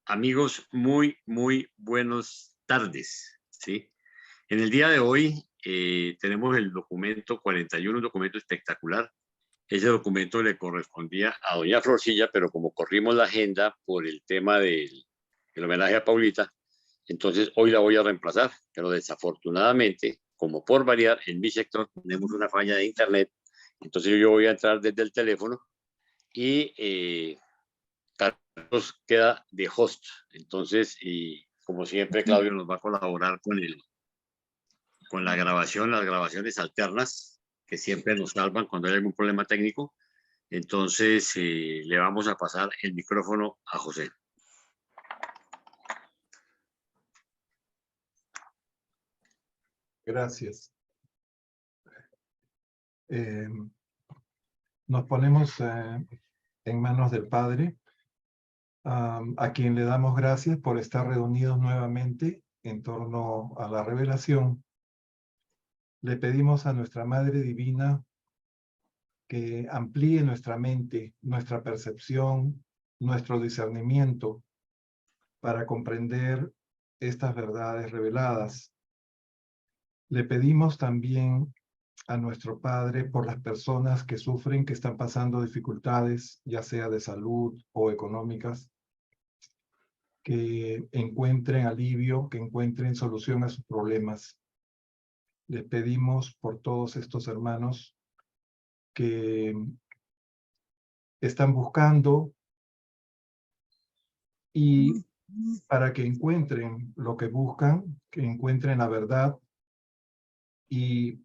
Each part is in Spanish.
Amigos, muy buenas tardes, ¿sí? En el día de hoy tenemos el documento 41, un documento espectacular. Ese documento le correspondía a doña Florcilla, pero como corrimos la agenda por el tema del homenaje a Paulita, entonces hoy la voy a reemplazar, pero desafortunadamente, como por variar, en mi sector tenemos una falla de internet, entonces yo voy a entrar desde el teléfono y Carlos queda de host. Entonces, y como siempre, Claudio nos va a colaborar con la grabación, las grabaciones alternas, que siempre nos salvan cuando hay algún problema técnico. Entonces, le vamos a pasar el micrófono a José. Gracias. Nos ponemos en manos del Padre, a quien le damos gracias por estar reunidos nuevamente en torno a la revelación. Le pedimos a nuestra Madre Divina que amplíe nuestra mente, nuestra percepción, nuestro discernimiento para comprender estas verdades reveladas. Le pedimos también a nuestro Padre por las personas que sufren, que están pasando dificultades, ya sea de salud o económicas, que encuentren alivio, que encuentren solución a sus problemas. Les pedimos por todos estos hermanos que están buscando y para que encuentren lo que buscan, que encuentren la verdad y,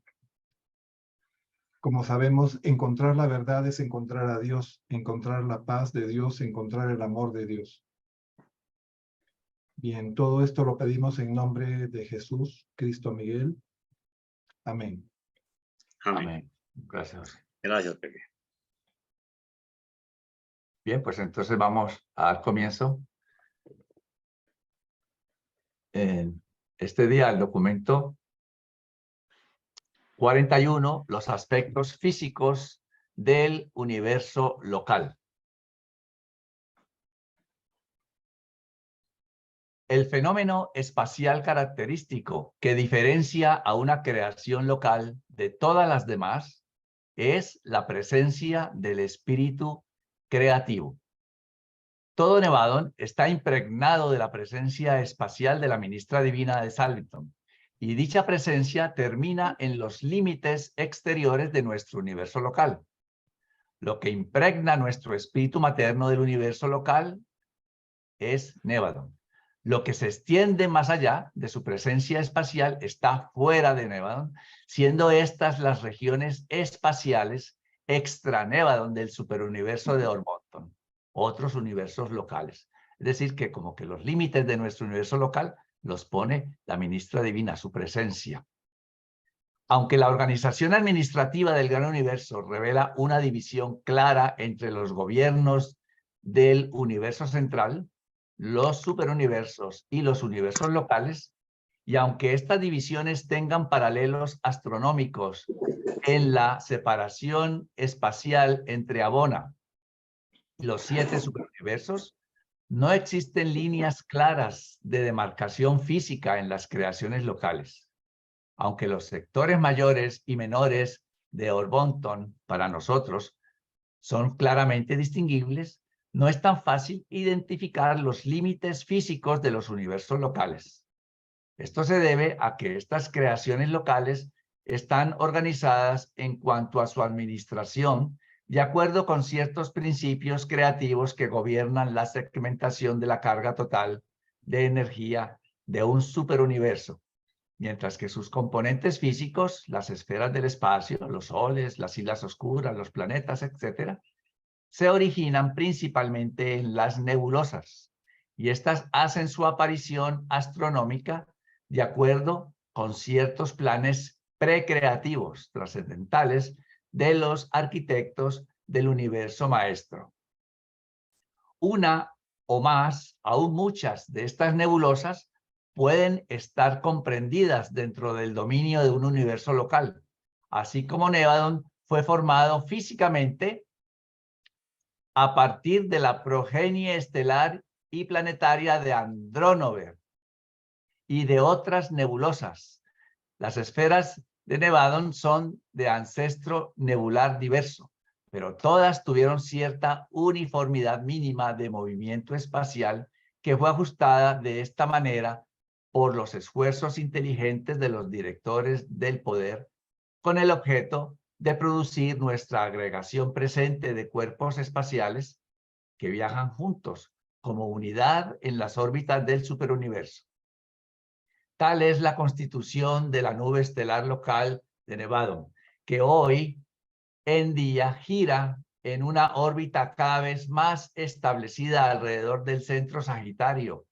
como sabemos, encontrar la verdad es encontrar a Dios, encontrar la paz de Dios, encontrar el amor de Dios. Bien, todo esto lo pedimos en nombre de Jesús, Cristo Miguel. Amén. Amén. Gracias. Gracias, Pepe. Bien, pues entonces vamos a dar comienzo. Este día el documento 41, los aspectos físicos del universo local. El fenómeno espacial característico que diferencia a una creación local de todas las demás es la presencia del espíritu creativo. Todo Nevadón está impregnado de la presencia espacial de la ministra divina de Salton, y dicha presencia termina en los límites exteriores de nuestro universo local. Lo que impregna nuestro espíritu materno del universo local es Nevadón. Lo que se extiende más allá de su presencia espacial está fuera de Nevadón, siendo estas las regiones espaciales extra Nevadón del superuniverso de Orbonton, otros universos locales. Es decir, que como que los límites de nuestro universo local los pone la ministra divina, su presencia. Aunque la organización administrativa del gran universo revela una división clara entre los gobiernos del universo central, los superuniversos y los universos locales, y aunque estas divisiones tengan paralelos astronómicos en la separación espacial entre Abona y los 7 superuniversos, no existen líneas claras de demarcación física en las creaciones locales. Aunque los sectores mayores y menores de Orbonton, para nosotros, son claramente distinguibles, no es tan fácil identificar los límites físicos de los universos locales. Esto se debe a que estas creaciones locales están organizadas en cuanto a su administración de acuerdo con ciertos principios creativos que gobiernan la segmentación de la carga total de energía de un superuniverso, mientras que sus componentes físicos, las esferas del espacio, los soles, las islas oscuras, los planetas, etc., se originan principalmente en las nebulosas, y estas hacen su aparición astronómica de acuerdo con ciertos planes precreativos trascendentales de los arquitectos del universo maestro. Una o más, aún muchas de estas nebulosas pueden estar comprendidas dentro del dominio de un universo local, así como Nevadón fue formado físicamente a partir de la progenie estelar y planetaria de Andrónover y de otras nebulosas. Las esferas de Nevadon son de ancestro nebular diverso, pero todas tuvieron cierta uniformidad mínima de movimiento espacial que fue ajustada de esta manera por los esfuerzos inteligentes de los directores del poder con el objeto de producir nuestra agregación presente de cuerpos espaciales que viajan juntos como unidad en las órbitas del superuniverso. Tal es la constitución de la nube estelar local de Nevadon, que hoy en día gira en una órbita cada vez más establecida alrededor del centro sagitario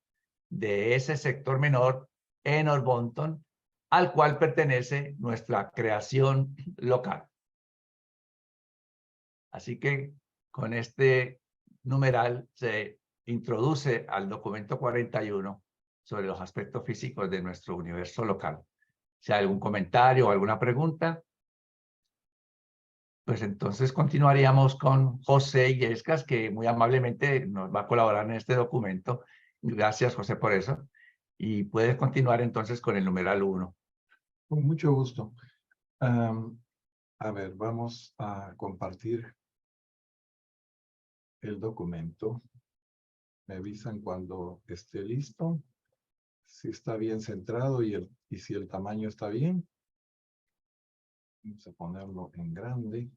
de ese sector menor en Orbonton, al cual pertenece nuestra creación local. Así que con este numeral se introduce al documento 41 sobre los aspectos físicos de nuestro universo local. Si hay algún comentario o alguna pregunta, pues entonces continuaríamos con José Illescas, que muy amablemente nos va a colaborar en este documento. Gracias, José, por eso. Y puedes continuar entonces con el numeral 1. Con mucho gusto. A ver, vamos a compartir el documento. Me avisan cuando esté listo, si está bien centrado y si el tamaño está bien. Vamos a ponerlo en grande.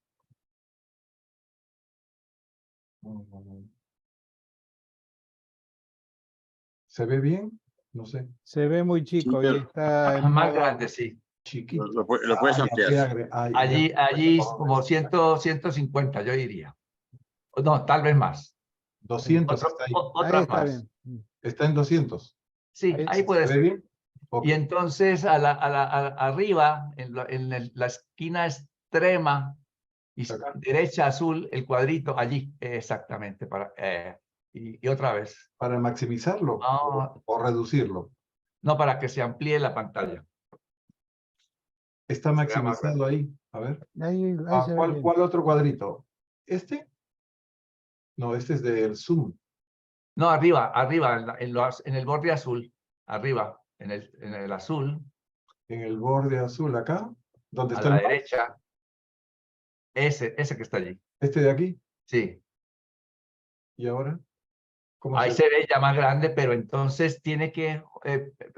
¿Se ve bien? No sé. Se ve muy chico Sí, y está en Más modo grande, sí. Chiquito. Lo puedes ya ampliar. fui ya Allí por como 150, yo diría. No, tal vez más. 200 está ahí. ahí Otras está más. bien. Está en 200. Sí, Ahí ahí ¿Se puedes. ve bien? Ok. Y entonces arriba, en la esquina extrema Acá. derecha azul, el cuadrito, allí, exactamente. Y otra vez. Para maximizarlo No, o reducirlo. no, para que se amplíe la pantalla. Está Se vea más maximizado ahí. A ver. Ahí se ve bien. ¿Cuál otro cuadrito? ¿Este? No, este es del Zoom. No, arriba, en el borde azul, arriba, en el azul, En el borde azul acá. ¿Dónde a está la el derecha, ese que está allí. este de aquí? Sí, ¿Y ahora? ¿Cómo ahí se se ve ya más grande, pero entonces tiene que,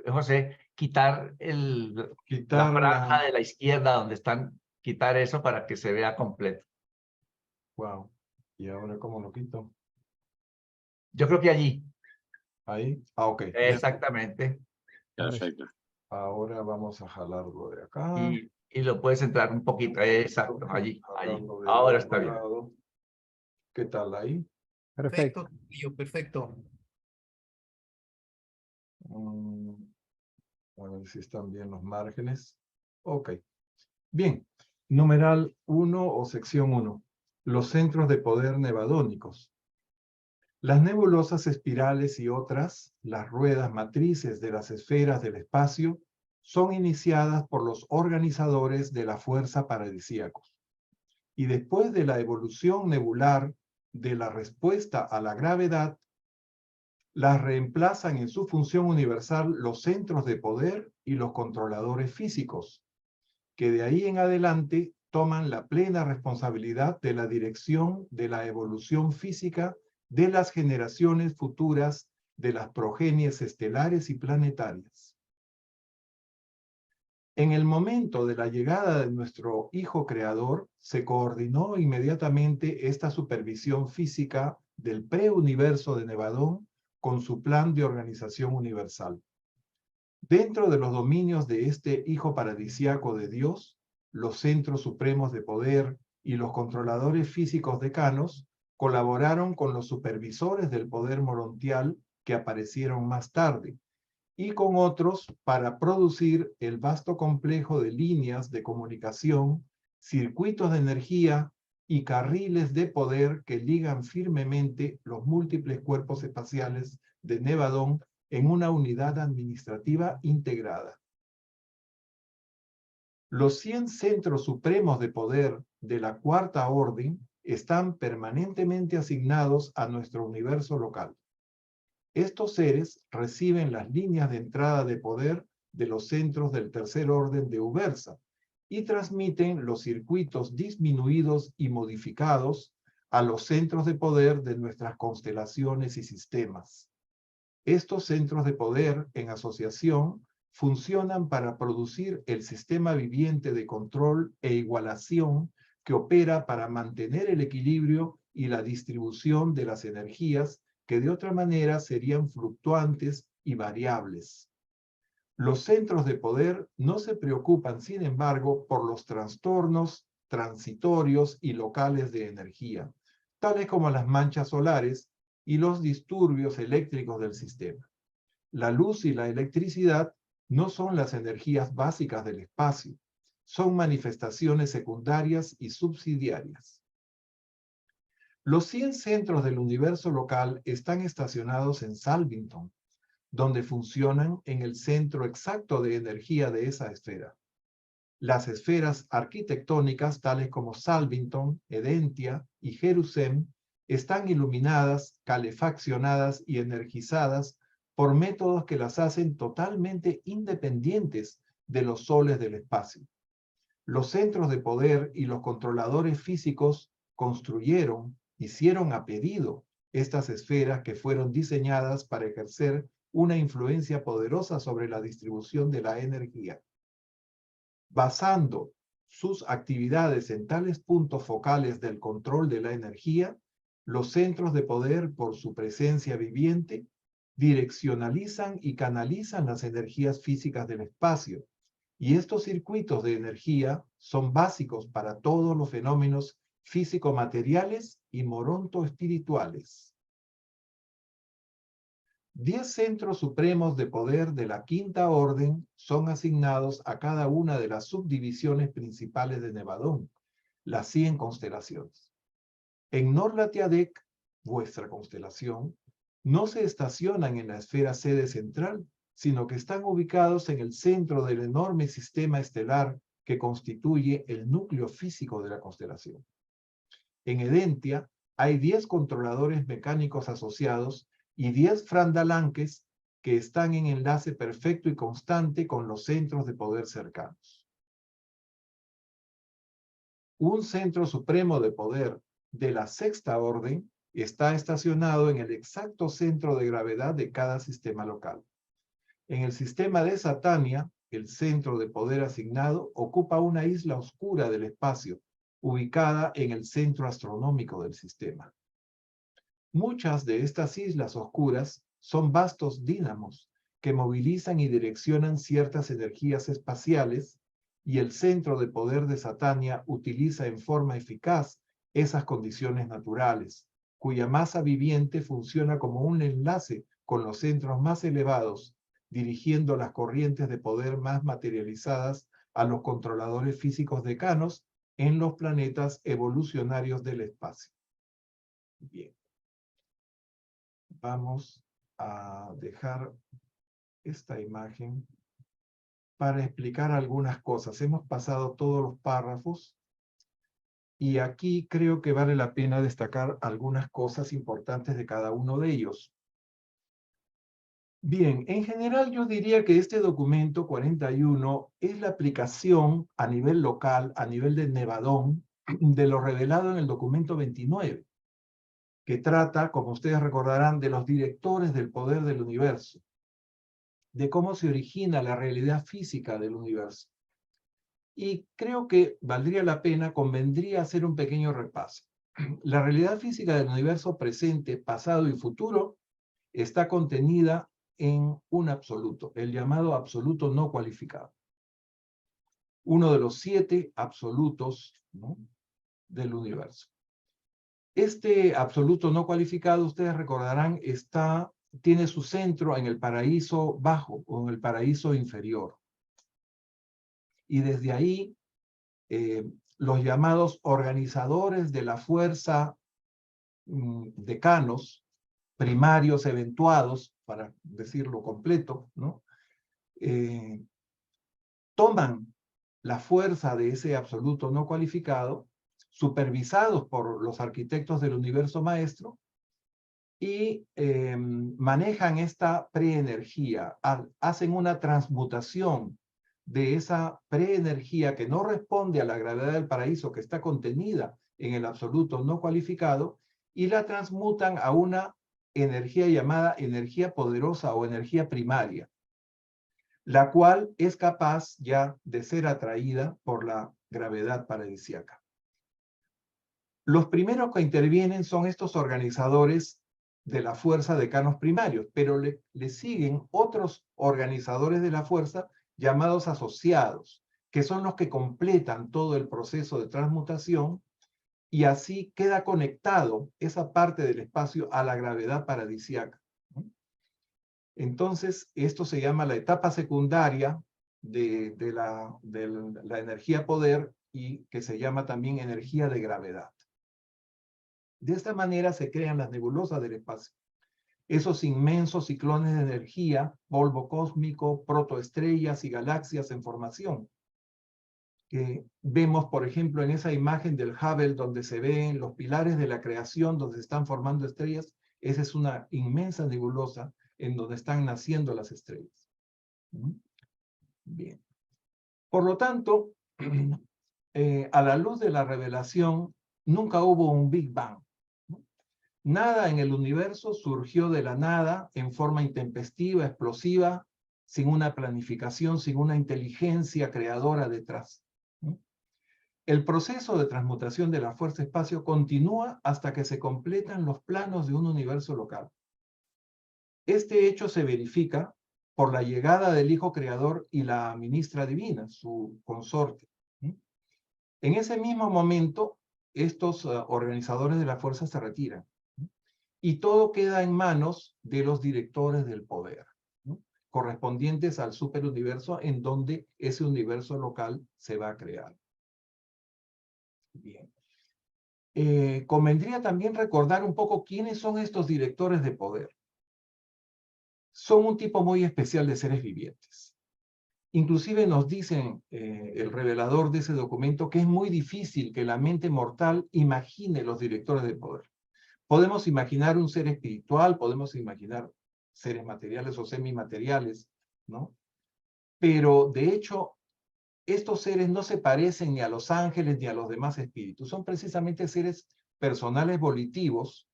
José, quitar la quitar franja la... de la izquierda donde están, quitar eso para que se vea completo. Wow. ¿Y ahora cómo lo quito? Yo creo que allí, Ahí. Ah, ok. Ya. exactamente, Perfecto. Ahora vamos a jalarlo de acá. y lo puedes entrar un poquito, exacto, allí. Jalarlo del Ahora otro está bien. lado. ¿Qué tal ahí? Perfecto. Perfecto. A ver si están bien los márgenes. Ok. Bien. Numeral 1 o sección 1. Los centros de poder nevadónicos. Las nebulosas espirales y otras, las ruedas matrices de las esferas del espacio, son iniciadas por los organizadores de la fuerza paradisíacos. Y después de la evolución nebular de la respuesta a la gravedad, las reemplazan en su función universal los centros de poder y los controladores físicos, que de ahí en adelante toman la plena responsabilidad de la dirección de la evolución física de las generaciones futuras de las progenies estelares y planetarias. En el momento de la llegada de nuestro Hijo Creador, se coordinó inmediatamente esta supervisión física del preuniverso de Nevadón con su plan de organización universal. Dentro de los dominios de este Hijo paradisíaco de Dios, los centros supremos de poder y los controladores físicos decanos colaboraron con los supervisores del poder morontial que aparecieron más tarde, y con otros para producir el vasto complejo de líneas de comunicación, circuitos de energía y carriles de poder que ligan firmemente los múltiples cuerpos espaciales de Nevadón en una unidad administrativa integrada. Los 100 centros supremos de poder de la Cuarta Orden están permanentemente asignados a nuestro universo local. Estos seres reciben las líneas de entrada de poder de los centros del tercer orden de Ubersa y transmiten los circuitos disminuidos y modificados a los centros de poder de nuestras constelaciones y sistemas. Estos centros de poder en asociación funcionan para producir el sistema viviente de control e igualación que opera para mantener el equilibrio y la distribución de las energías que de otra manera serían fluctuantes y variables. Los centros de poder no se preocupan, sin embargo, por los trastornos transitorios y locales de energía, tales como las manchas solares y los disturbios eléctricos del sistema. La luz y la electricidad no son las energías básicas del espacio, son manifestaciones secundarias y subsidiarias. Los 100 centros del universo local están estacionados en Salvington, donde funcionan en el centro exacto de energía de esa esfera. Las esferas arquitectónicas, tales como Salvington, Edentia y Jerusalén, están iluminadas, calefaccionadas y energizadas por métodos que las hacen totalmente independientes de los soles del espacio. Los centros de poder y los controladores físicos hicieron a pedido estas esferas que fueron diseñadas para ejercer una influencia poderosa sobre la distribución de la energía. Basando sus actividades en tales puntos focales del control de la energía, los centros de poder, por su presencia viviente, direccionalizan y canalizan las energías físicas del espacio, y estos circuitos de energía son básicos para todos los fenómenos físico-materiales y moronto-espirituales. 10 centros supremos de poder de la quinta orden son asignados a cada una de las subdivisiones principales de Nevadón, las 100 constelaciones. En Norlatiadec, vuestra constelación, no se estacionan en la esfera sede central, sino que están ubicados en el centro del enorme sistema estelar que constituye el núcleo físico de la constelación. En Edentia hay 10 controladores mecánicos asociados y 10 frandalanques que están en enlace perfecto y constante con los centros de poder cercanos. Un centro supremo de poder de la sexta orden está estacionado en el exacto centro de gravedad de cada sistema local. En el sistema de Satania, el centro de poder asignado ocupa una isla oscura del espacio, ubicada en el centro astronómico del sistema. Muchas de estas islas oscuras son vastos dínamos que movilizan y direccionan ciertas energías espaciales, y el centro de poder de Satania utiliza en forma eficaz esas condiciones naturales, cuya masa viviente funciona como un enlace con los centros más elevados, dirigiendo las corrientes de poder más materializadas a los controladores físicos decanos en los planetas evolucionarios del espacio. Bien. Vamos a dejar esta imagen para explicar algunas cosas. Hemos pasado todos los párrafos y aquí creo que vale la pena destacar algunas cosas importantes de cada uno de ellos. Bien, en general yo diría que este documento 41 es la aplicación a nivel local, a nivel de Nevadón, de lo revelado en el documento 29, que trata, como ustedes recordarán, de los directores del poder del universo, de cómo se origina la realidad física del universo. Y creo que valdría la pena, convendría hacer un pequeño repaso. La realidad física del universo presente, pasado y futuro está contenida en un absoluto, el llamado absoluto no cualificado. Uno de los 7 absolutos, ¿no?, del universo. Este absoluto no cualificado, ustedes recordarán, tiene su centro en el paraíso bajo o en el paraíso inferior. Y desde ahí, los llamados organizadores de la fuerza, decanos, primarios eventuados, para decirlo completo, ¿no?, toman la fuerza de ese absoluto no cualificado, supervisados por los arquitectos del universo maestro, y manejan esta preenergía, hacen una transmutación de esa preenergía que no responde a la gravedad del paraíso, que está contenida en el absoluto no cualificado, y la transmutan a una energía llamada energía poderosa o energía primaria, la cual es capaz ya de ser atraída por la gravedad paradisíaca. Los primeros que intervienen son estos organizadores de la fuerza, decanos primarios, pero le siguen otros organizadores de la fuerza llamados asociados, que son los que completan todo el proceso de transmutación, y así queda conectado esa parte del espacio a la gravedad paradisíaca. Entonces, esto se llama la etapa secundaria de la energía poder, y que se llama también energía de gravedad. De esta manera se crean las nebulosas del espacio. Esos inmensos ciclones de energía, polvo cósmico, protoestrellas y galaxias en formación. Que vemos, por ejemplo, en esa imagen del Hubble, donde se ven los pilares de la creación, donde se están formando estrellas. Esa es una inmensa nebulosa en donde están naciendo las estrellas. Bien. Por lo tanto, a la luz de la revelación, nunca hubo un Big Bang. Nada en el universo surgió de la nada en forma intempestiva, explosiva, sin una planificación, sin una inteligencia creadora detrás. El proceso de transmutación de la fuerza-espacio continúa hasta que se completan los planos de un universo local. Este hecho se verifica por la llegada del Hijo Creador y la ministra divina, su consorte. En ese mismo momento, estos organizadores de la fuerza se retiran. Y todo queda en manos de los directores del poder, correspondientes al superuniverso en donde ese universo local se va a crear. Bien. Convendría también recordar un poco quiénes son estos directores de poder. Son un tipo muy especial de seres vivientes. Inclusive nos dicen el revelador de ese documento que es muy difícil que la mente mortal imagine los directores de poder. Podemos imaginar un ser espiritual, podemos imaginar seres materiales o semimateriales, ¿no? Pero de hecho, estos seres no se parecen ni a los ángeles ni a los demás espíritus. Son precisamente seres personales volitivos.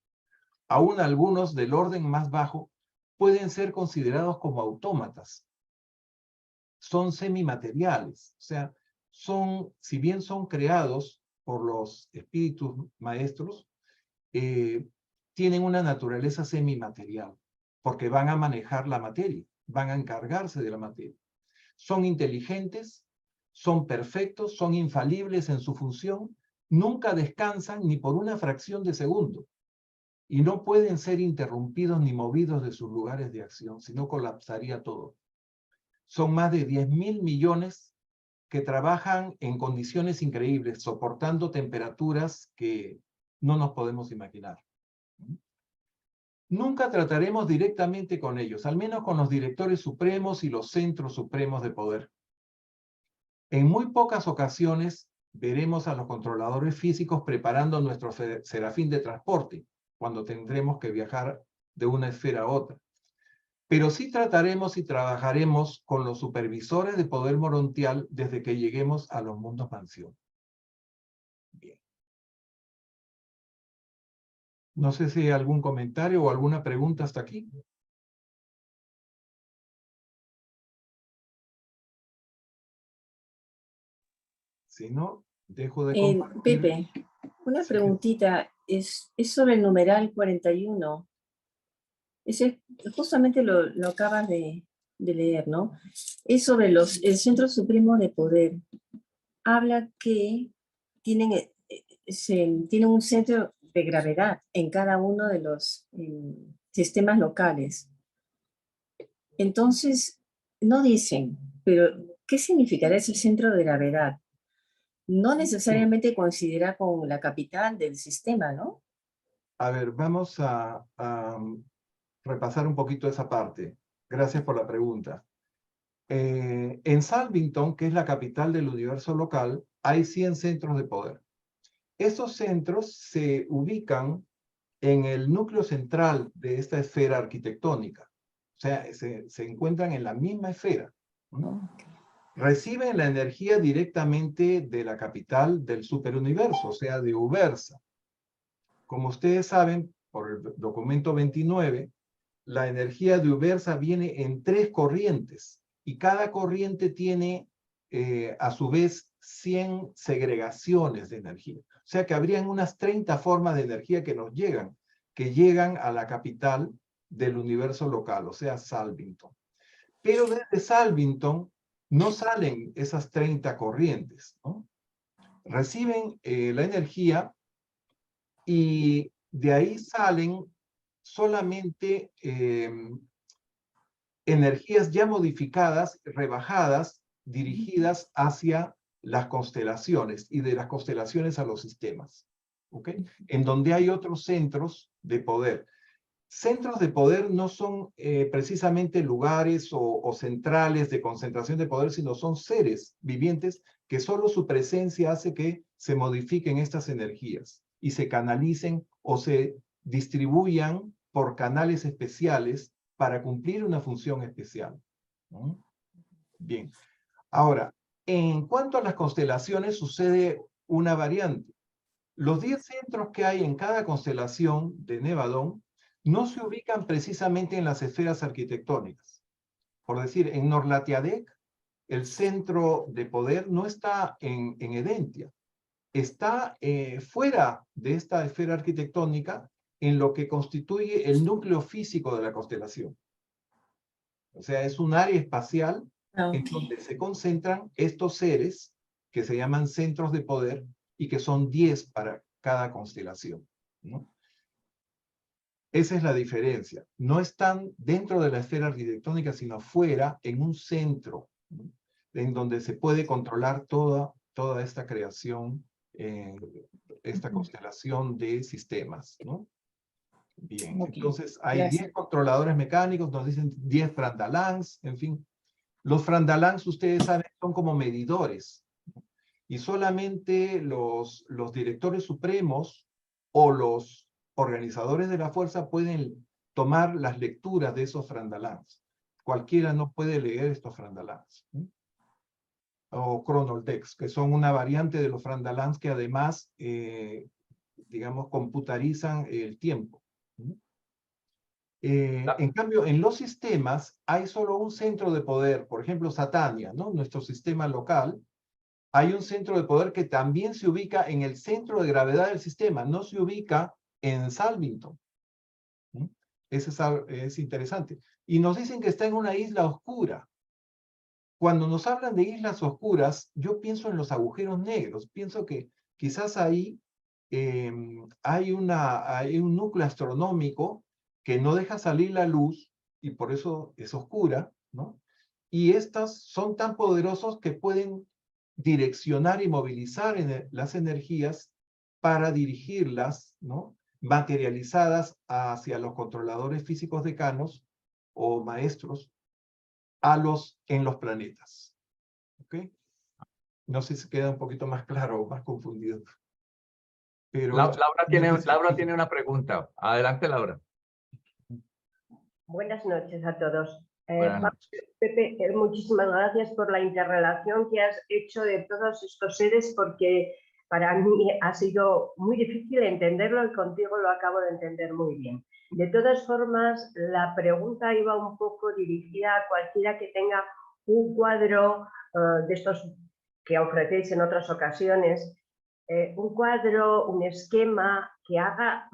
Aún algunos del orden más bajo pueden ser considerados como autómatas. Son semimateriales, o sea, si bien son creados por los espíritus maestros, tienen una naturaleza semimaterial, porque van a manejar la materia, van a encargarse de la materia. Son inteligentes, son perfectos, son infalibles en su función, nunca descansan ni por una fracción de segundo, y no pueden ser interrumpidos ni movidos de sus lugares de acción, sino colapsaría todo. Son más de 10.000 millones que trabajan en condiciones increíbles, soportando temperaturas que no nos podemos imaginar. Nunca trataremos directamente con ellos, al menos con los directores supremos y los centros supremos de poder. En muy pocas ocasiones veremos a los controladores físicos preparando nuestro serafín de transporte, cuando tendremos que viajar de una esfera a otra. Pero sí trataremos y trabajaremos con los supervisores de poder morontial desde que lleguemos a los mundos mansión. Bien. No sé si hay algún comentario o alguna pregunta hasta aquí. Si no, dejo de compartir. Pepe, una preguntita. Es sobre el numeral 41. Justamente lo acabas de leer, ¿no? Es sobre el Centro Supremo de Poder. Habla que tienen un centro de gravedad en cada uno de los sistemas locales. Entonces, no dicen, pero ¿qué significará ese centro de gravedad? No necesariamente coincidirá con la capital del sistema, ¿no? A ver, vamos a repasar un poquito esa parte. Gracias por la pregunta. En Salvington, que es la capital del universo local, hay 100 centros de poder. Esos centros se ubican en el núcleo central de esta esfera arquitectónica. O sea, se encuentran en la misma esfera. ¿No? Reciben la energía directamente de la capital del superuniverso, o sea, de Ubersa. Como ustedes saben, por el documento 29, la energía de Ubersa viene en 3 corrientes, y cada corriente tiene, a su vez, 100 segregaciones de energía. O sea que habrían unas 30 formas de energía que nos llegan, que llegan a la capital del universo local, o sea, Salvington. Pero desde Salvington no salen esas 30 corrientes, ¿no? Reciben la energía y de ahí salen solamente energías ya modificadas, rebajadas, dirigidas hacia las constelaciones y de las constelaciones a los sistemas, ¿ok? En donde hay otros centros de poder. Centros de poder no son precisamente lugares o centrales de concentración de poder, sino son seres vivientes que solo su presencia hace que se modifiquen estas energías y se canalicen o se distribuyan por canales especiales para cumplir una función especial. ¿No? Bien. Ahora, en cuanto a las constelaciones, sucede una variante. Los 10 centros que hay en cada constelación de Nevadón no se ubican precisamente en las esferas arquitectónicas. Por decir, en Norlatiadec, el centro de poder no está en Edentia. Está fuera de esta esfera arquitectónica en lo que constituye el núcleo físico de la constelación. O sea, es un área espacial en donde se concentran estos seres que se llaman centros de poder y que son 10 para cada constelación, ¿no? Esa es la diferencia. No están dentro de la esfera arquitectónica, sino fuera, en un centro, ¿no? En donde se puede controlar toda esta creación, esta constelación de sistemas, ¿no? Bien, entonces hay 10 controladores mecánicos, nos dicen 10 Frandalans, en fin. Los Frandalans, ustedes saben, son como medidores, ¿no? Y solamente los directores supremos o los organizadores de la fuerza pueden tomar las lecturas de esos Frandalans. Cualquiera no puede leer estos Frandalans, ¿no? O Chronoldex, que son una variante de los Frandalans que además, digamos, computarizan el tiempo, ¿no? En cambio, en los sistemas hay solo un centro de poder, por ejemplo, Satania, ¿no? Nuestro sistema local, hay un centro de poder que también se ubica en el centro de gravedad del sistema, no se ubica en Salvington. ¿No? Eso es interesante. Y nos dicen que está en una isla oscura. Cuando nos hablan de islas oscuras, yo pienso en los agujeros negros. Pienso que quizás ahí hay un núcleo astronómico que no deja salir la luz y por eso es oscura, ¿no? Y estas son tan poderosos que pueden direccionar y movilizar las energías para dirigirlas, ¿no? Materializadas hacia los controladores físicos decanos o maestros en los planetas. ¿Ok? No sé si queda un poquito más claro o más confundido. Pero Laura tiene una pregunta. Adelante, Laura. Buenas noches a todos. Buenas noches. Pepe, muchísimas gracias por la interrelación que has hecho de todos estos seres, porque para mí ha sido muy difícil entenderlo y contigo lo acabo de entender muy bien. De todas formas, la pregunta iba un poco dirigida a cualquiera que tenga un cuadro de estos que ofrecéis en otras ocasiones, un cuadro, un esquema que haga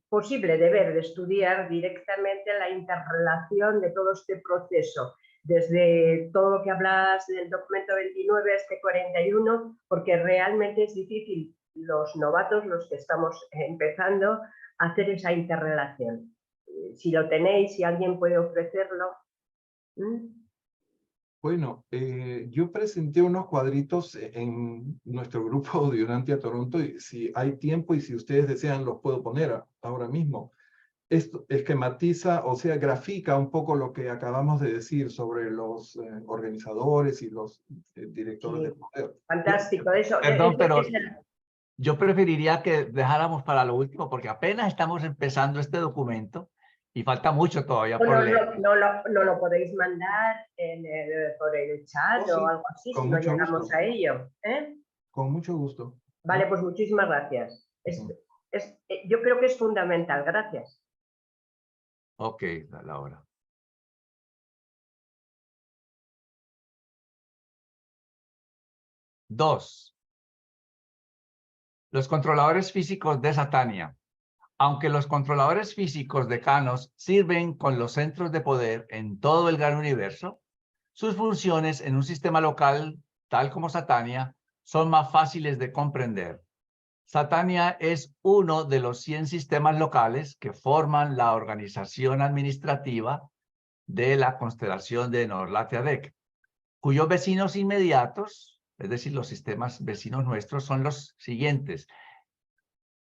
posible de ver, de estudiar directamente la interrelación de todo este proceso, desde todo lo que hablas del documento 29 a este 41, porque realmente es difícil, los novatos, los que estamos empezando, hacer esa interrelación. Si lo tenéis, si alguien puede ofrecerlo. Bueno, yo presenté unos cuadritos en nuestro grupo de Urantia Toronto, y si hay tiempo y si ustedes desean los puedo poner ahora mismo. Esto esquematiza, o sea, grafica un poco lo que acabamos de decir sobre los organizadores y los directores de poder. Fantástico, eso. Perdón, pero Yo preferiría que dejáramos para lo último, porque apenas estamos empezando este documento y falta mucho todavía por leer. No lo podéis mandar por el chat Oh, sí, o algo así, con si no mucho llegamos gusto. a ello. ¿Eh? Con mucho gusto. Vale, pues muchísimas gracias. Yo creo que es fundamental. Gracias. Ok, Laura. Dos. Los controladores físicos de Satania. Aunque los controladores físicos decanos sirven con los centros de poder en todo el gran universo, sus funciones en un sistema local, tal como Satania, son más fáciles de comprender. Satania es uno de los 100 sistemas locales que forman la organización administrativa de la constelación de Nor-Lathiadec, cuyos vecinos inmediatos, es decir, los sistemas vecinos nuestros, son los siguientes: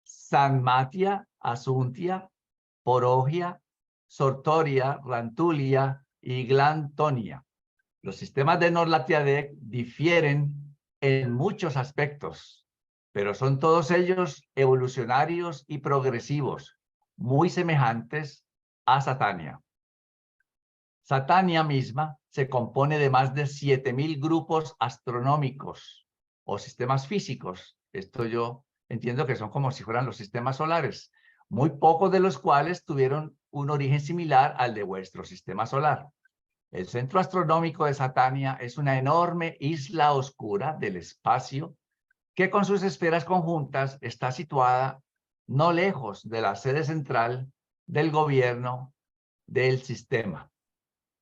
Sanmatia, Asuntia, Porogia, Sortoria, Rantulia y Glantonia. Los sistemas de Nor-Lathiadec difieren en muchos aspectos, pero son todos ellos evolucionarios y progresivos, muy semejantes a Satania. Satania misma se compone de más de 7.000 grupos astronómicos o sistemas físicos. Esto yo entiendo que son como si fueran los sistemas solares, muy pocos de los cuales tuvieron un origen similar al de vuestro sistema solar. El centro astronómico de Satania es una enorme isla oscura del espacio que con sus esferas conjuntas está situada no lejos de la sede central del gobierno del sistema.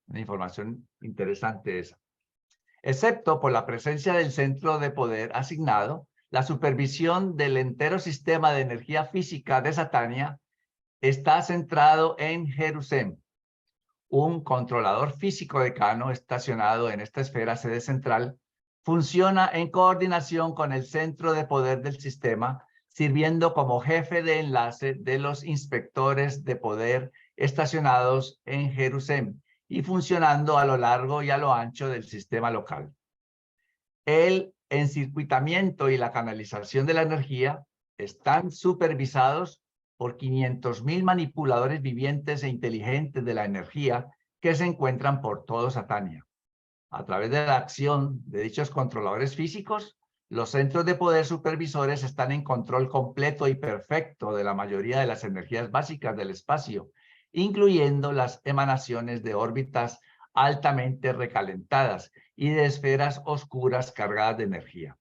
Una información interesante esa. Excepto por la presencia del centro de poder asignado, la supervisión del entero sistema de energía física de Satania está centrado en Jerusalén. Un controlador físico decano estacionado en esta esfera sede central funciona en coordinación con el centro de poder del sistema, sirviendo como jefe de enlace de los inspectores de poder estacionados en Jerusalén y funcionando a lo largo y a lo ancho del sistema local. El encircuitamiento y la canalización de la energía están supervisados por 500.000 manipuladores vivientes e inteligentes de la energía que se encuentran por todo Satania. A través de la acción de dichos controladores físicos, los centros de poder supervisores están en control completo y perfecto de la mayoría de las energías básicas del espacio, incluyendo las emanaciones de órbitas altamente recalentadas y de esferas oscuras cargadas de energía.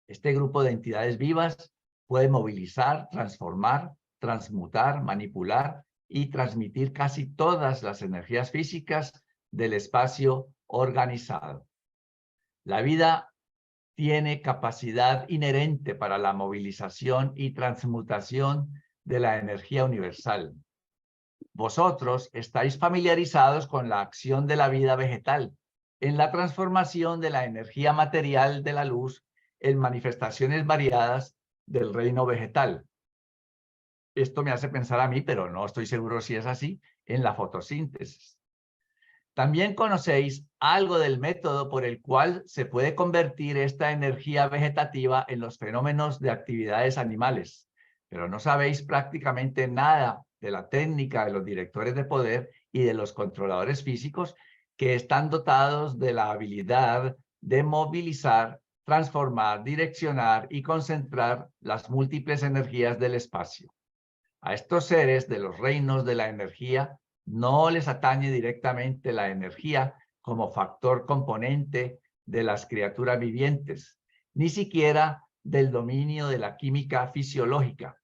Este grupo de entidades vivas puede movilizar, transformar, transmutar, manipular y transmitir casi todas las energías físicas del espacio organizado. La vida tiene capacidad inherente para la movilización y transmutación de la energía universal. Vosotros estáis familiarizados con la acción de la vida vegetal en la transformación de la energía material de la luz en manifestaciones variadas del reino vegetal. Esto me hace pensar a mí, pero no estoy seguro si es así, en la fotosíntesis. También conocéis algo del método por el cual se puede convertir esta energía vegetativa en los fenómenos de actividades animales, pero no sabéis prácticamente nada de la técnica de los directores de poder y de los controladores físicos que están dotados de la habilidad de movilizar, transformar, direccionar y concentrar las múltiples energías del espacio. A estos seres de los reinos de la energía no les atañe directamente la energía como factor componente de las criaturas vivientes, ni siquiera del dominio de la química fisiológica.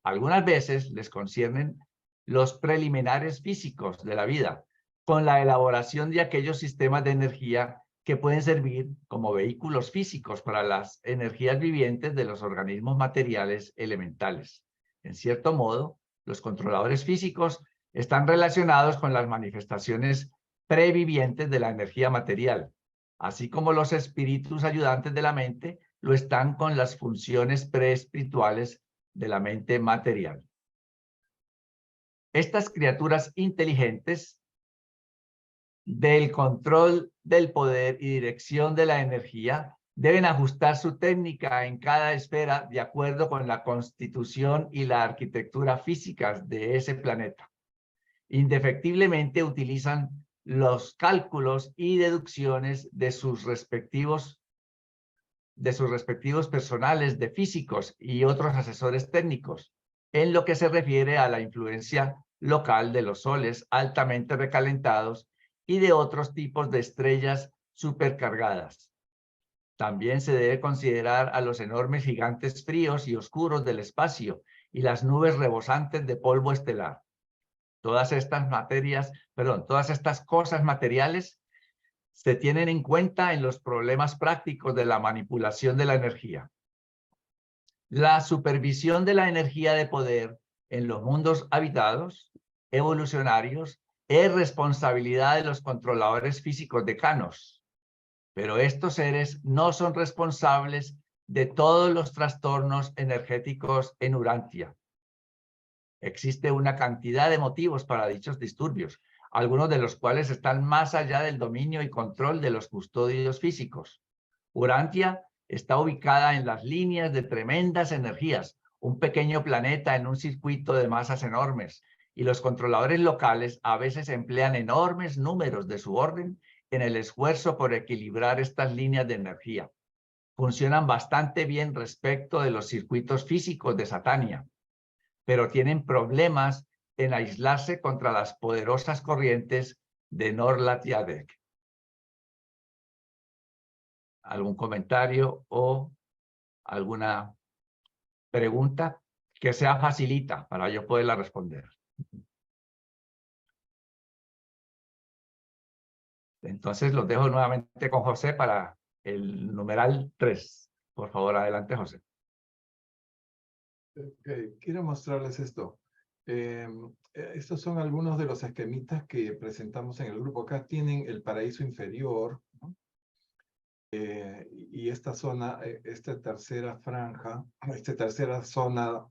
Algunas veces les conciernen los preliminares físicos de la vida, con la elaboración de aquellos sistemas de energía que pueden servir como vehículos físicos para las energías vivientes de los organismos materiales elementales. En cierto modo, los controladores físicos están relacionados con las manifestaciones previvientes de la energía material, así como los espíritus ayudantes de la mente lo están con las funciones preespirituales de la mente material. Estas criaturas inteligentes del control del poder y dirección de la energía Deben ajustar su técnica en cada esfera de acuerdo con la constitución y la arquitectura físicas de ese planeta. Indefectiblemente utilizan los cálculos y deducciones de sus respectivos personales de físicos y otros asesores técnicos, en lo que se refiere a la influencia local de los soles altamente recalentados y de otros tipos de estrellas supercargadas. También se debe considerar a los enormes gigantes fríos y oscuros del espacio y las nubes rebosantes de polvo estelar. Todas estas cosas materiales se tienen en cuenta en los problemas prácticos de la manipulación de la energía. La supervisión de la energía de poder en los mundos habitados, evolucionarios, es responsabilidad de los controladores físicos decanos, pero estos seres no son responsables de todos los trastornos energéticos en Urantia. Existe una cantidad de motivos para dichos disturbios, algunos de los cuales están más allá del dominio y control de los custodios físicos. Urantia está ubicada en las líneas de tremendas energías, un pequeño planeta en un circuito de masas enormes, y los controladores locales a veces emplean enormes números de su orden en el esfuerzo por equilibrar estas líneas de energía. Funcionan bastante bien respecto de los circuitos físicos de Satania, pero tienen problemas en aislarse contra las poderosas corrientes de Norlathiadek. ¿Algún comentario o alguna pregunta que sea facilita para yo poderla responder? Entonces los dejo nuevamente con José para el numeral 3. Por favor, adelante, José. Quiero mostrarles esto. Estos son algunos de los esquemitas que presentamos en el grupo. Acá tienen el paraíso inferior, ¿no? Y esta zona, esta tercera franja, esta tercera zona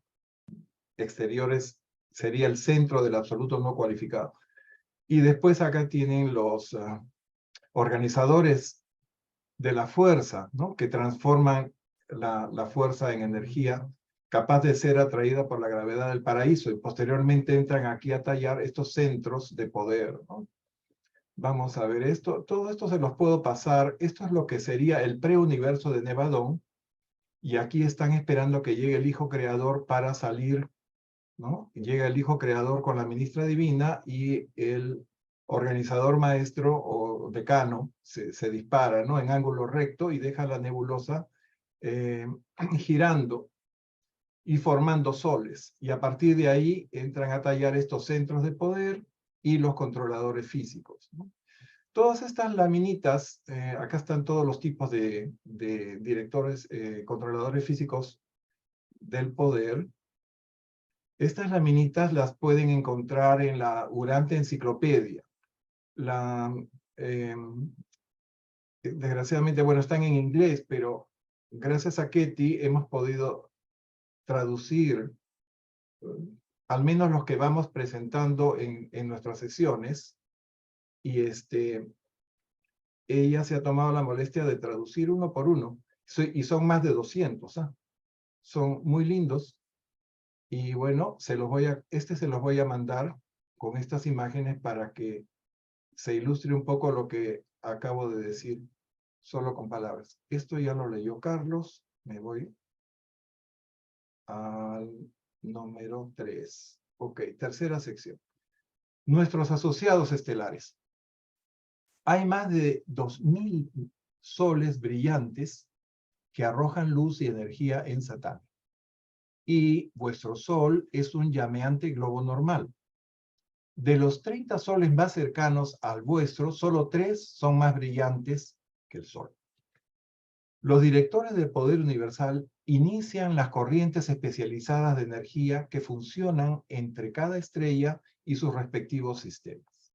exteriores sería el centro del absoluto no cualificado. Y después acá tienen los organizadores de la fuerza, ¿no? Que transforman la fuerza en energía capaz de ser atraída por la gravedad del paraíso, y posteriormente entran aquí a tallar estos centros de poder, ¿no? Vamos a ver esto. Todo esto se los puedo pasar. Esto es lo que sería el preuniverso de Nevadón, y aquí están esperando que llegue el Hijo Creador para salir, ¿no? Llega el Hijo Creador con la ministra divina, y el organizador maestro o decano se dispara, ¿no? En ángulo recto, y deja la nebulosa girando y formando soles. Y a partir de ahí entran a tallar estos centros de poder y los controladores físicos, ¿no? Todas estas laminitas, acá están todos los tipos de directores, controladores físicos del poder. Estas laminitas las pueden encontrar en la Urantia Enciclopedia. Desgraciadamente, bueno, están en inglés, pero gracias a Ketty hemos podido traducir al menos los que vamos presentando en nuestras sesiones, y ella se ha tomado la molestia de traducir uno por uno, y son más de 200, ¿ah? Son muy lindos, y bueno, se los voy a mandar con estas imágenes para que se ilustre un poco lo que acabo de decir, solo con palabras. Esto ya lo leyó Carlos, me voy al número 3. Ok, tercera sección. Nuestros asociados estelares. Hay más de 2000 soles brillantes que arrojan luz y energía en Satán. Y vuestro sol es un llameante globo normal. De los 30 soles más cercanos al vuestro, solo 3 son más brillantes que el sol. Los directores del poder universal inician las corrientes especializadas de energía que funcionan entre cada estrella y sus respectivos sistemas.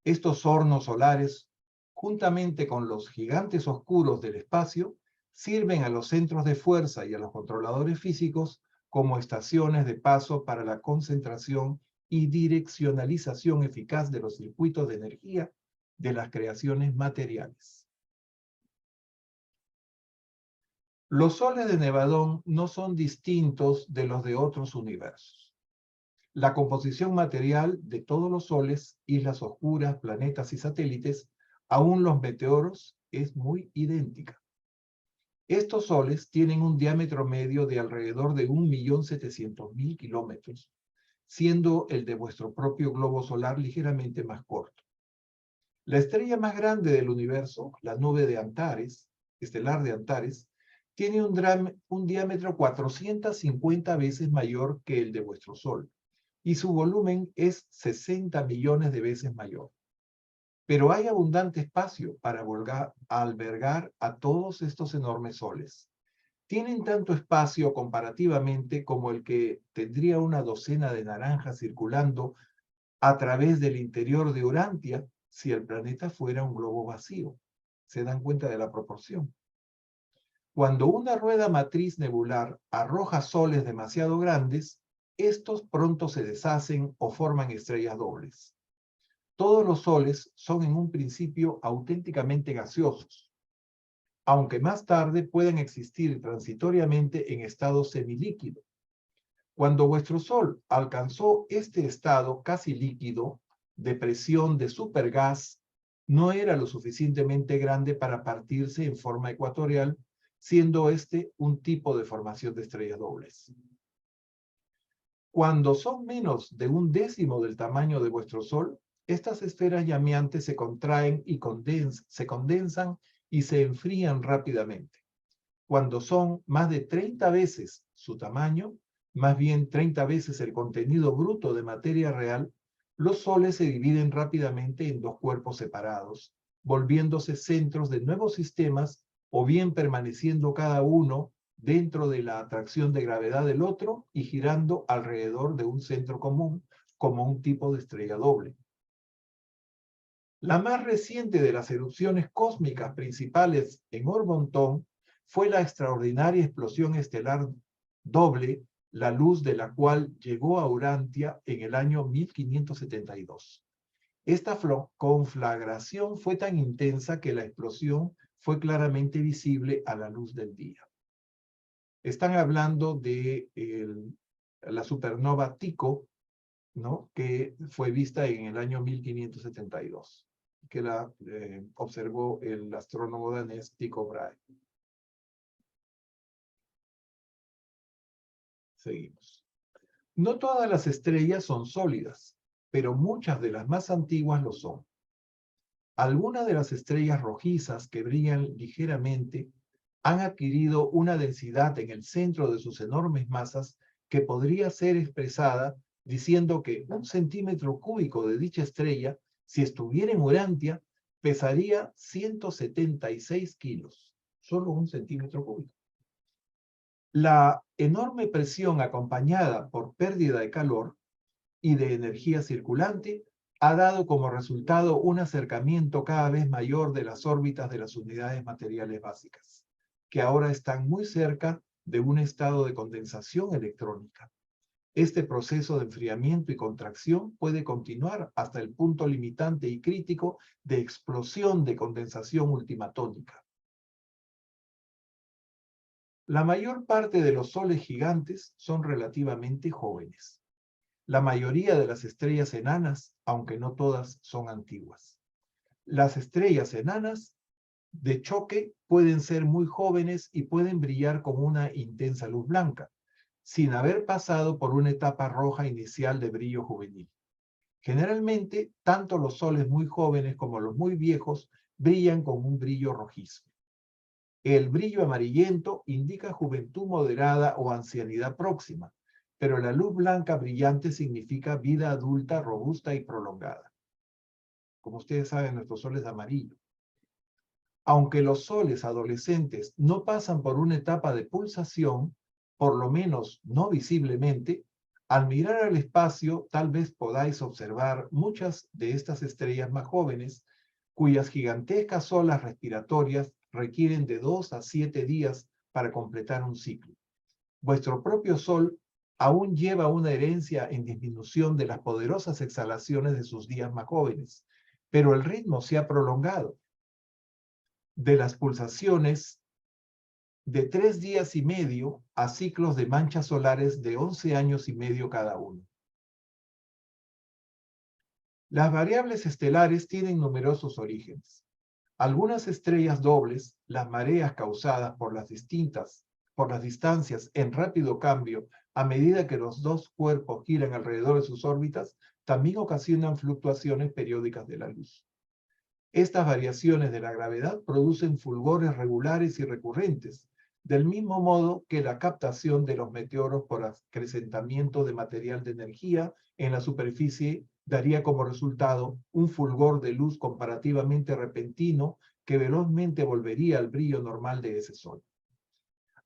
Estos hornos solares, juntamente con los gigantes oscuros del espacio, sirven a los centros de fuerza y a los controladores físicos como estaciones de paso para la concentración y direccionalización eficaz de los circuitos de energía de las creaciones materiales. Los soles de Nevadón no son distintos de los de otros universos. La composición material de todos los soles, islas oscuras, planetas y satélites, aún los meteoros, es muy idéntica. Estos soles tienen un diámetro medio de alrededor de 1.700.000 kilómetros, siendo el de vuestro propio globo solar ligeramente más corto. La estrella más grande del universo, la nube de Antares, estelar de Antares, tiene un diámetro 450 veces mayor que el de vuestro Sol, y su volumen es 60 millones de veces mayor. Pero hay abundante espacio para albergar a todos estos enormes soles. Tienen tanto espacio comparativamente como el que tendría una docena de naranjas circulando a través del interior de Urantia si el planeta fuera un globo vacío. ¿Se dan cuenta de la proporción? Cuando una rueda matriz nebular arroja soles demasiado grandes, estos pronto se deshacen o forman estrellas dobles. Todos los soles son en un principio auténticamente gaseosos, aunque más tarde pueden existir transitoriamente en estado semilíquido. Cuando vuestro Sol alcanzó este estado casi líquido, de presión de supergas, no era lo suficientemente grande para partirse en forma ecuatorial, siendo este un tipo de formación de estrellas dobles. Cuando son menos de 1/10 del tamaño de vuestro Sol, estas esferas llameantes se contraen y se condensan y se enfrían rápidamente. Cuando son más de 30 veces su tamaño, más bien 30 veces el contenido bruto de materia real, los soles se dividen rápidamente en dos cuerpos separados, volviéndose centros de nuevos sistemas o bien permaneciendo cada uno dentro de la atracción de gravedad del otro y girando alrededor de un centro común, como un tipo de estrella doble. La más reciente de las erupciones cósmicas principales en Ormontón fue la extraordinaria explosión estelar doble, la luz de la cual llegó a Urantia en el año 1572. Esta conflagración fue tan intensa que la explosión fue claramente visible a la luz del día. Están hablando de la supernova Tycho, ¿no?, que fue vista en el año 1572, que la observó el astrónomo danés Tycho Brahe. Seguimos. No todas las estrellas son sólidas, pero muchas de las más antiguas lo son. Algunas de las estrellas rojizas que brillan ligeramente han adquirido una densidad en el centro de sus enormes masas que podría ser expresada diciendo que 1 centímetro cúbico de dicha estrella, si estuviera en Urantia, pesaría 176 kilos. Solo 1 centímetro cúbico. La enorme presión acompañada por pérdida de calor y de energía circulante ha dado como resultado un acercamiento cada vez mayor de las órbitas de las unidades materiales básicas, que ahora están muy cerca de un estado de condensación electrónica. Este proceso de enfriamiento y contracción puede continuar hasta el punto limitante y crítico de explosión de condensación ultimatónica. La mayor parte de los soles gigantes son relativamente jóvenes. La mayoría de las estrellas enanas, aunque no todas, son antiguas. Las estrellas enanas de choque pueden ser muy jóvenes y pueden brillar con una intensa luz blanca, sin haber pasado por una etapa roja inicial de brillo juvenil. Generalmente, tanto los soles muy jóvenes como los muy viejos brillan con un brillo rojizo. El brillo amarillento indica juventud moderada o ancianidad próxima, pero la luz blanca brillante significa vida adulta, robusta y prolongada. Como ustedes saben, nuestro sol es amarillo. Aunque los soles adolescentes no pasan por una etapa de pulsación, por lo menos no visiblemente, al mirar al espacio tal vez podáis observar muchas de estas estrellas más jóvenes, cuyas gigantescas olas respiratorias requieren de 2 a 7 días para completar un ciclo. Vuestro propio Sol aún lleva una herencia en disminución de las poderosas exhalaciones de sus días más jóvenes, pero el ritmo se ha prolongado. De las pulsaciones de 3 días y medio a ciclos de manchas solares de 11 años y medio cada uno. Las variables estelares tienen numerosos orígenes. Algunas estrellas dobles, las mareas causadas por las distancias en rápido cambio a medida que los dos cuerpos giran alrededor de sus órbitas, también ocasionan fluctuaciones periódicas de la luz. Estas variaciones de la gravedad producen fulgores regulares y recurrentes, del mismo modo que la captación de los meteoros por acrecentamiento de material de energía en la superficie daría como resultado un fulgor de luz comparativamente repentino que velozmente volvería al brillo normal de ese sol.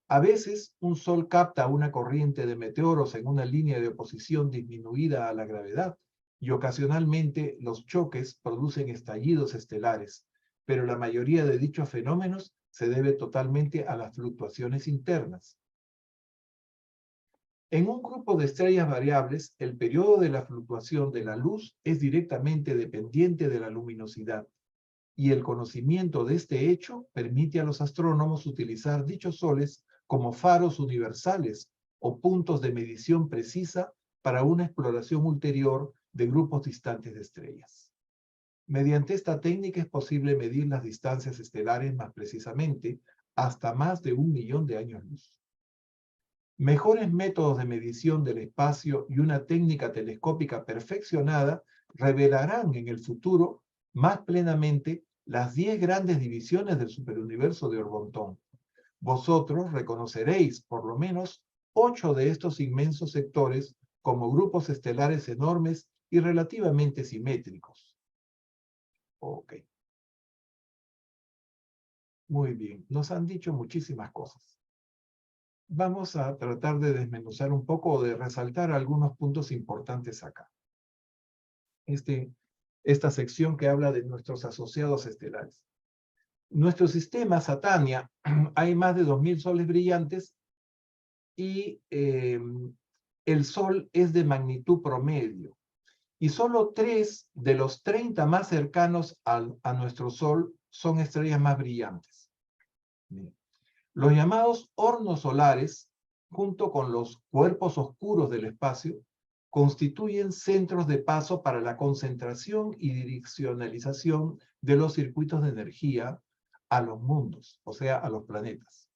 A veces, un sol capta una corriente de meteoros en una línea de oposición disminuida a la gravedad, y ocasionalmente los choques producen estallidos estelares, pero la mayoría de dichos fenómenos se debe totalmente a las fluctuaciones internas. En un grupo de estrellas variables, el periodo de la fluctuación de la luz es directamente dependiente de la luminosidad, y el conocimiento de este hecho permite a los astrónomos utilizar dichos soles como faros universales o puntos de medición precisa para una exploración ulterior de grupos distantes de estrellas. Mediante esta técnica es posible medir las distancias estelares más precisamente, hasta más de 1 millón de años luz. Mejores métodos de medición del espacio y una técnica telescópica perfeccionada revelarán en el futuro más plenamente las 10 grandes divisiones del superuniverso de Orbotón. Vosotros reconoceréis por lo menos 8 de estos inmensos sectores como grupos estelares enormes y relativamente simétricos. Ok. Muy bien, nos han dicho muchísimas cosas. Vamos a tratar de desmenuzar un poco o de resaltar algunos puntos importantes acá. Esta sección que habla de nuestros asociados estelares. Nuestro sistema Satania, hay más de 2000 soles brillantes y el Sol es de magnitud promedio. Y solo 3 de los 30 más cercanos a nuestro Sol son estrellas más brillantes. Bien. Los llamados hornos solares, junto con los cuerpos oscuros del espacio, constituyen centros de paso para la concentración y direccionalización de los circuitos de energía a los mundos, o sea, a los planetas.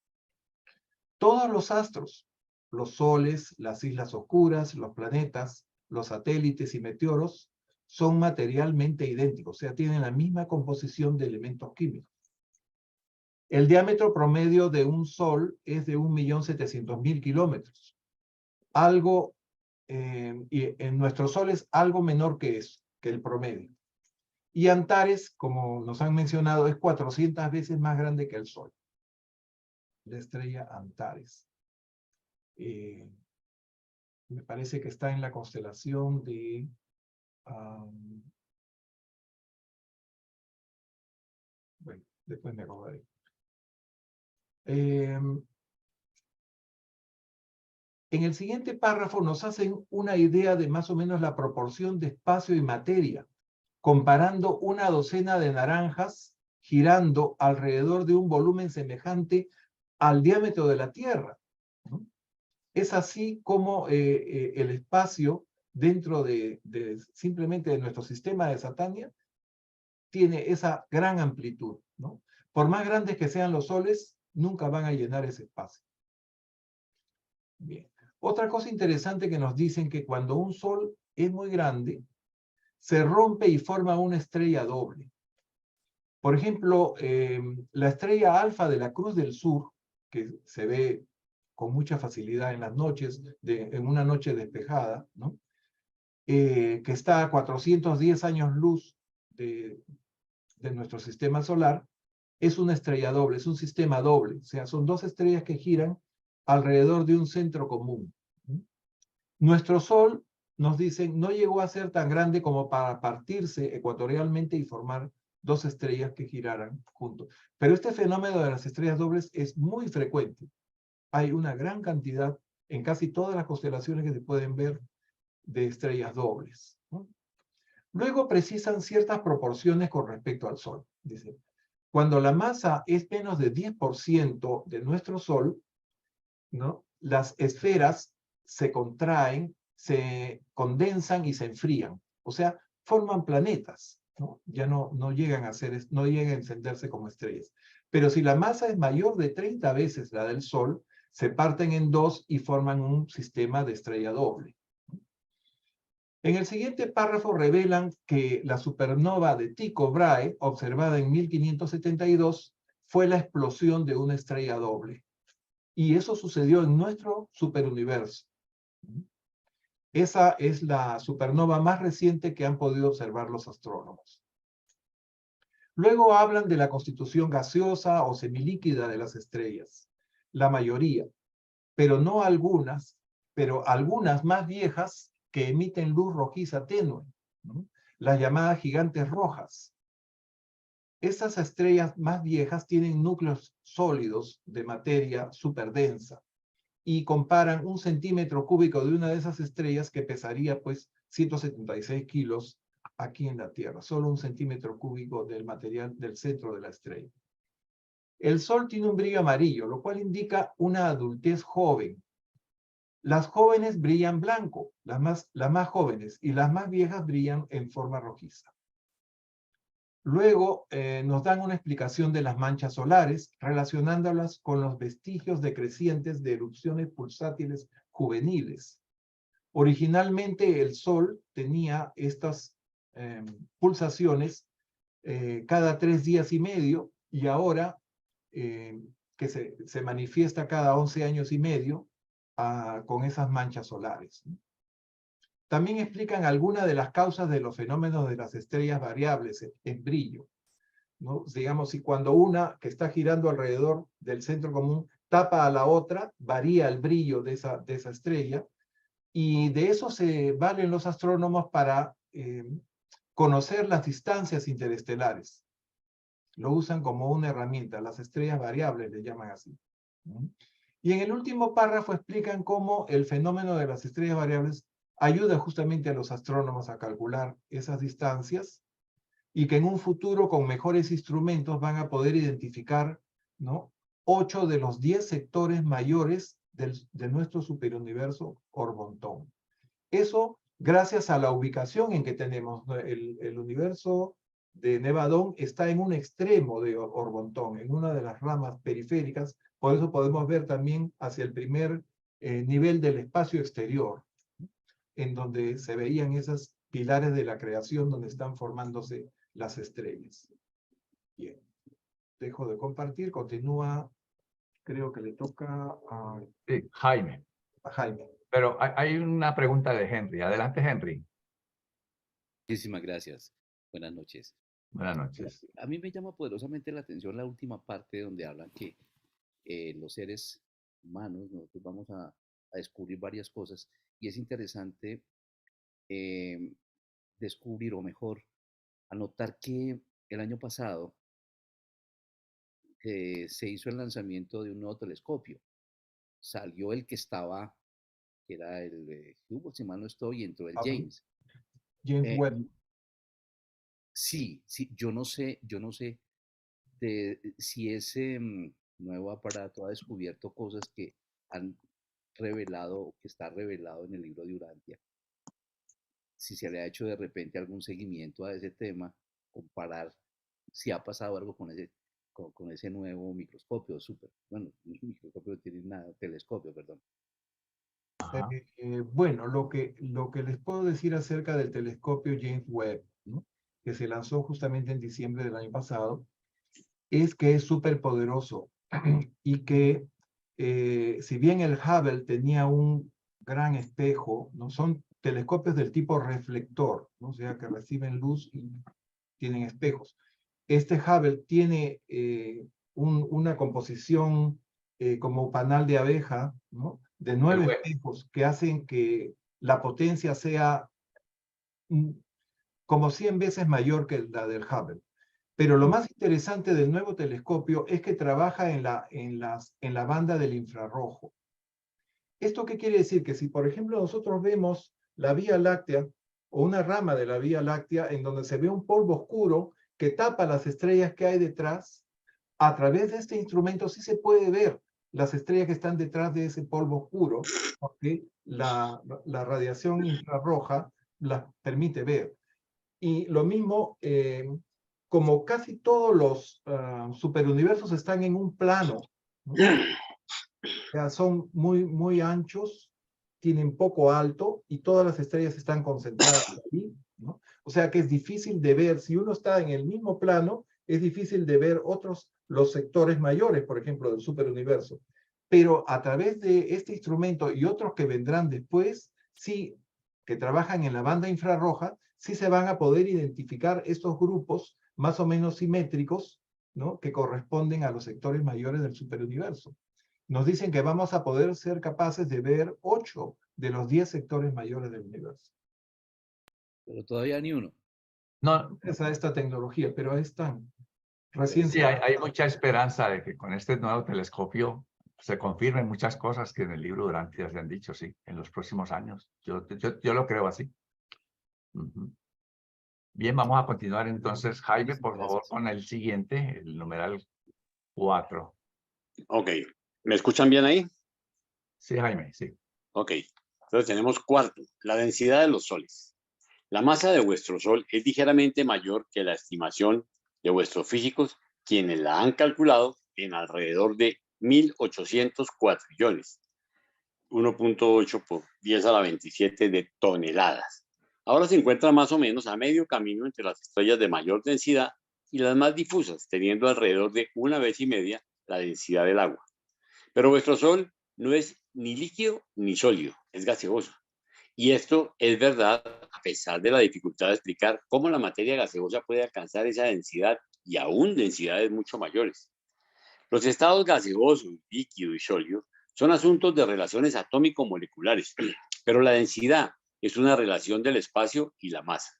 Todos los astros, los soles, las islas oscuras, los planetas, los satélites y meteoros, son materialmente idénticos, o sea, tienen la misma composición de elementos químicos. El diámetro promedio de un sol es de 1.700.000 kilómetros. Y en nuestro sol es algo menor que eso, que el promedio. Y Antares, como nos han mencionado, es 400 veces más grande que el Sol. La estrella Antares. Me parece que está en la constelación de... bueno, después me acordaré. En el siguiente párrafo nos hacen una idea de más o menos la proporción de espacio y materia, comparando una docena de naranjas girando alrededor de un volumen semejante al diámetro de la Tierra, ¿no? Es así como el espacio dentro simplemente de nuestro sistema de Satania tiene esa gran amplitud, ¿no? Por más grandes que sean los soles, nunca van a llenar ese espacio. Bien. Otra cosa interesante que nos dicen que cuando un sol es muy grande, se rompe y forma una estrella doble. Por ejemplo, la estrella alfa de la Cruz del Sur, que se ve con mucha facilidad en las noches, en una noche despejada, ¿no? Que está a 410 años luz de nuestro sistema solar, es una estrella doble, es un sistema doble. O sea, son 2 estrellas que giran alrededor de un centro común. Nuestro Sol, nos dicen, no llegó a ser tan grande como para partirse ecuatorialmente y formar 2 estrellas que giraran juntos. Pero este fenómeno de las estrellas dobles es muy frecuente. Hay una gran cantidad, en casi todas las constelaciones que se pueden ver, de estrellas dobles, ¿no? Luego precisan ciertas proporciones con respecto al Sol. Dice, Cuando la masa es menos de 10% de nuestro Sol, ¿no? Las esferas se contraen, se condensan y se enfrían. O sea, forman planetas, ¿no? Ya no llegan a no llegan a encenderse como estrellas. Pero si la masa es mayor de 30 veces la del Sol, se parten en dos y forman un sistema de estrella doble. En el siguiente párrafo revelan que la supernova de Tycho Brahe, observada en 1572, fue la explosión de una estrella doble. Y eso sucedió en nuestro superuniverso. Esa es la supernova más reciente que han podido observar los astrónomos. Luego hablan de la constitución gaseosa o semilíquida de las estrellas. La mayoría, pero no algunas, pero algunas más viejas que emiten luz rojiza tenue, ¿no? Las llamadas gigantes rojas. Estas estrellas más viejas tienen núcleos sólidos de materia superdensa y comparan 1 centímetro cúbico de una de esas estrellas que pesaría pues 176 kilos aquí en la Tierra, solo 1 centímetro cúbico del material del centro de la estrella. El Sol tiene un brillo amarillo, lo cual indica una adultez joven. Las jóvenes brillan blanco, las más jóvenes, y las más viejas brillan en forma rojiza. Luego nos dan una explicación de las manchas solares, relacionándolas con los vestigios decrecientes de erupciones pulsátiles juveniles. Originalmente el Sol tenía estas pulsaciones cada 3 días y medio, y ahora que se manifiesta cada 11 años y medio con esas manchas solares. También explican algunas de las causas de los fenómenos de las estrellas variables en brillo, ¿no? Digamos, si cuando una que está girando alrededor del centro común tapa a la otra, varía el brillo de esa estrella, y de eso se valen los astrónomos para conocer las distancias interestelares. Lo usan como una herramienta, las estrellas variables le llaman así, ¿no? Y en el último párrafo explican cómo el fenómeno de las estrellas variables ayuda justamente a los astrónomos a calcular esas distancias, y que en un futuro con mejores instrumentos van a poder identificar, ¿no?, 8 de los 10 sectores mayores de nuestro superuniverso Orbontón. Eso gracias a la ubicación en que tenemos, ¿no? El universo de Nevadón está en un extremo de Orbontón, en una de las ramas periféricas, por eso podemos ver también hacia el primer nivel del espacio exterior, en donde se veían esos pilares de la creación donde están formándose las estrellas. Bien, dejo de compartir, continúa, creo que le toca a, sí, Jaime. Jaime. Pero hay una pregunta de Henry. Adelante, Henry. Muchísimas gracias. Buenas noches. Buenas noches. A mí me llama poderosamente la atención la última parte donde hablan que los seres humanos, nosotros vamos a descubrir varias cosas, y es interesante descubrir, o mejor, anotar que el año pasado se hizo el lanzamiento de un nuevo telescopio. Salió el que estaba, que era el Hubble, si mal no estoy, y entró el James. James Webb. Sí, yo no sé si ese nuevo aparato ha descubierto cosas que han revelado, o que está revelado en el libro de Urantia. Si se le ha hecho de repente algún seguimiento a ese tema, comparar si ha pasado algo con ese nuevo microscopio bueno, no es un microscopio, tiene nada, telescopio, perdón. Bueno, lo que les puedo decir acerca del telescopio James Webb, ¿no?, que se lanzó justamente en diciembre del año pasado, es que es súper poderoso y que si bien el Hubble tenía un gran espejo, ¿no?, son telescopios del tipo reflector, ¿no?, o sea, que reciben luz y tienen espejos. Este Hubble tiene una composición como panal de abeja, ¿no?, de 9 espejos que hacen que la potencia sea como 100 veces mayor que la del Hubble. Pero lo más interesante del nuevo telescopio es que trabaja en la banda del infrarrojo. ¿Esto qué quiere decir? Que si, por ejemplo, nosotros vemos la Vía Láctea, o una rama de la Vía Láctea, en donde se ve un polvo oscuro que tapa las estrellas que hay detrás, a través de este instrumento sí se puede ver las estrellas que están detrás de ese polvo oscuro, porque la radiación infrarroja las permite ver. Y lo mismo, como casi todos los superuniversos están en un plano, ¿no? O sea, son muy anchos, tienen poco alto y todas las estrellas están concentradas aquí, ¿no? O sea que es difícil de ver, si uno está en el mismo plano, es difícil de ver los sectores mayores, por ejemplo, del superuniverso. Pero a través de este instrumento y otros que vendrán después, sí, que trabajan en la banda infrarroja, sí se van a poder identificar estos grupos más o menos simétricos, ¿no? Que corresponden a los sectores mayores del superuniverso. Nos dicen que vamos a poder ser capaces de ver 8 de los 10 sectores mayores del universo. Pero todavía ni uno. No, Esta tecnología, pero es tan recién. sí, hay mucha esperanza de que con este nuevo telescopio se confirmen muchas cosas que en el libro Durantia se han dicho, sí, en los próximos años. Yo lo creo así. Bien, vamos a continuar entonces. Jaime, por favor, con el siguiente, el numeral 4. Ok. ¿Me escuchan bien ahí? Sí, Jaime, sí. Ok. Entonces tenemos cuarto, la densidad de los soles. La masa de vuestro Sol es ligeramente mayor que la estimación de vuestros físicos, quienes la han calculado en alrededor de 1.800 cuatrillones, 1.8 por 10 a la 27 de toneladas. Ahora se encuentra más o menos a medio camino entre las estrellas de mayor densidad y las más difusas, teniendo alrededor de 1,5 veces la densidad del agua. Pero vuestro Sol no es ni líquido ni sólido, es gaseoso. Y esto es verdad a pesar de la dificultad de explicar cómo la materia gaseosa puede alcanzar esa densidad y aún densidades mucho mayores. Los estados gaseoso, líquido y sólido son asuntos de relaciones atómico-moleculares, pero la densidad es una relación del espacio y la masa.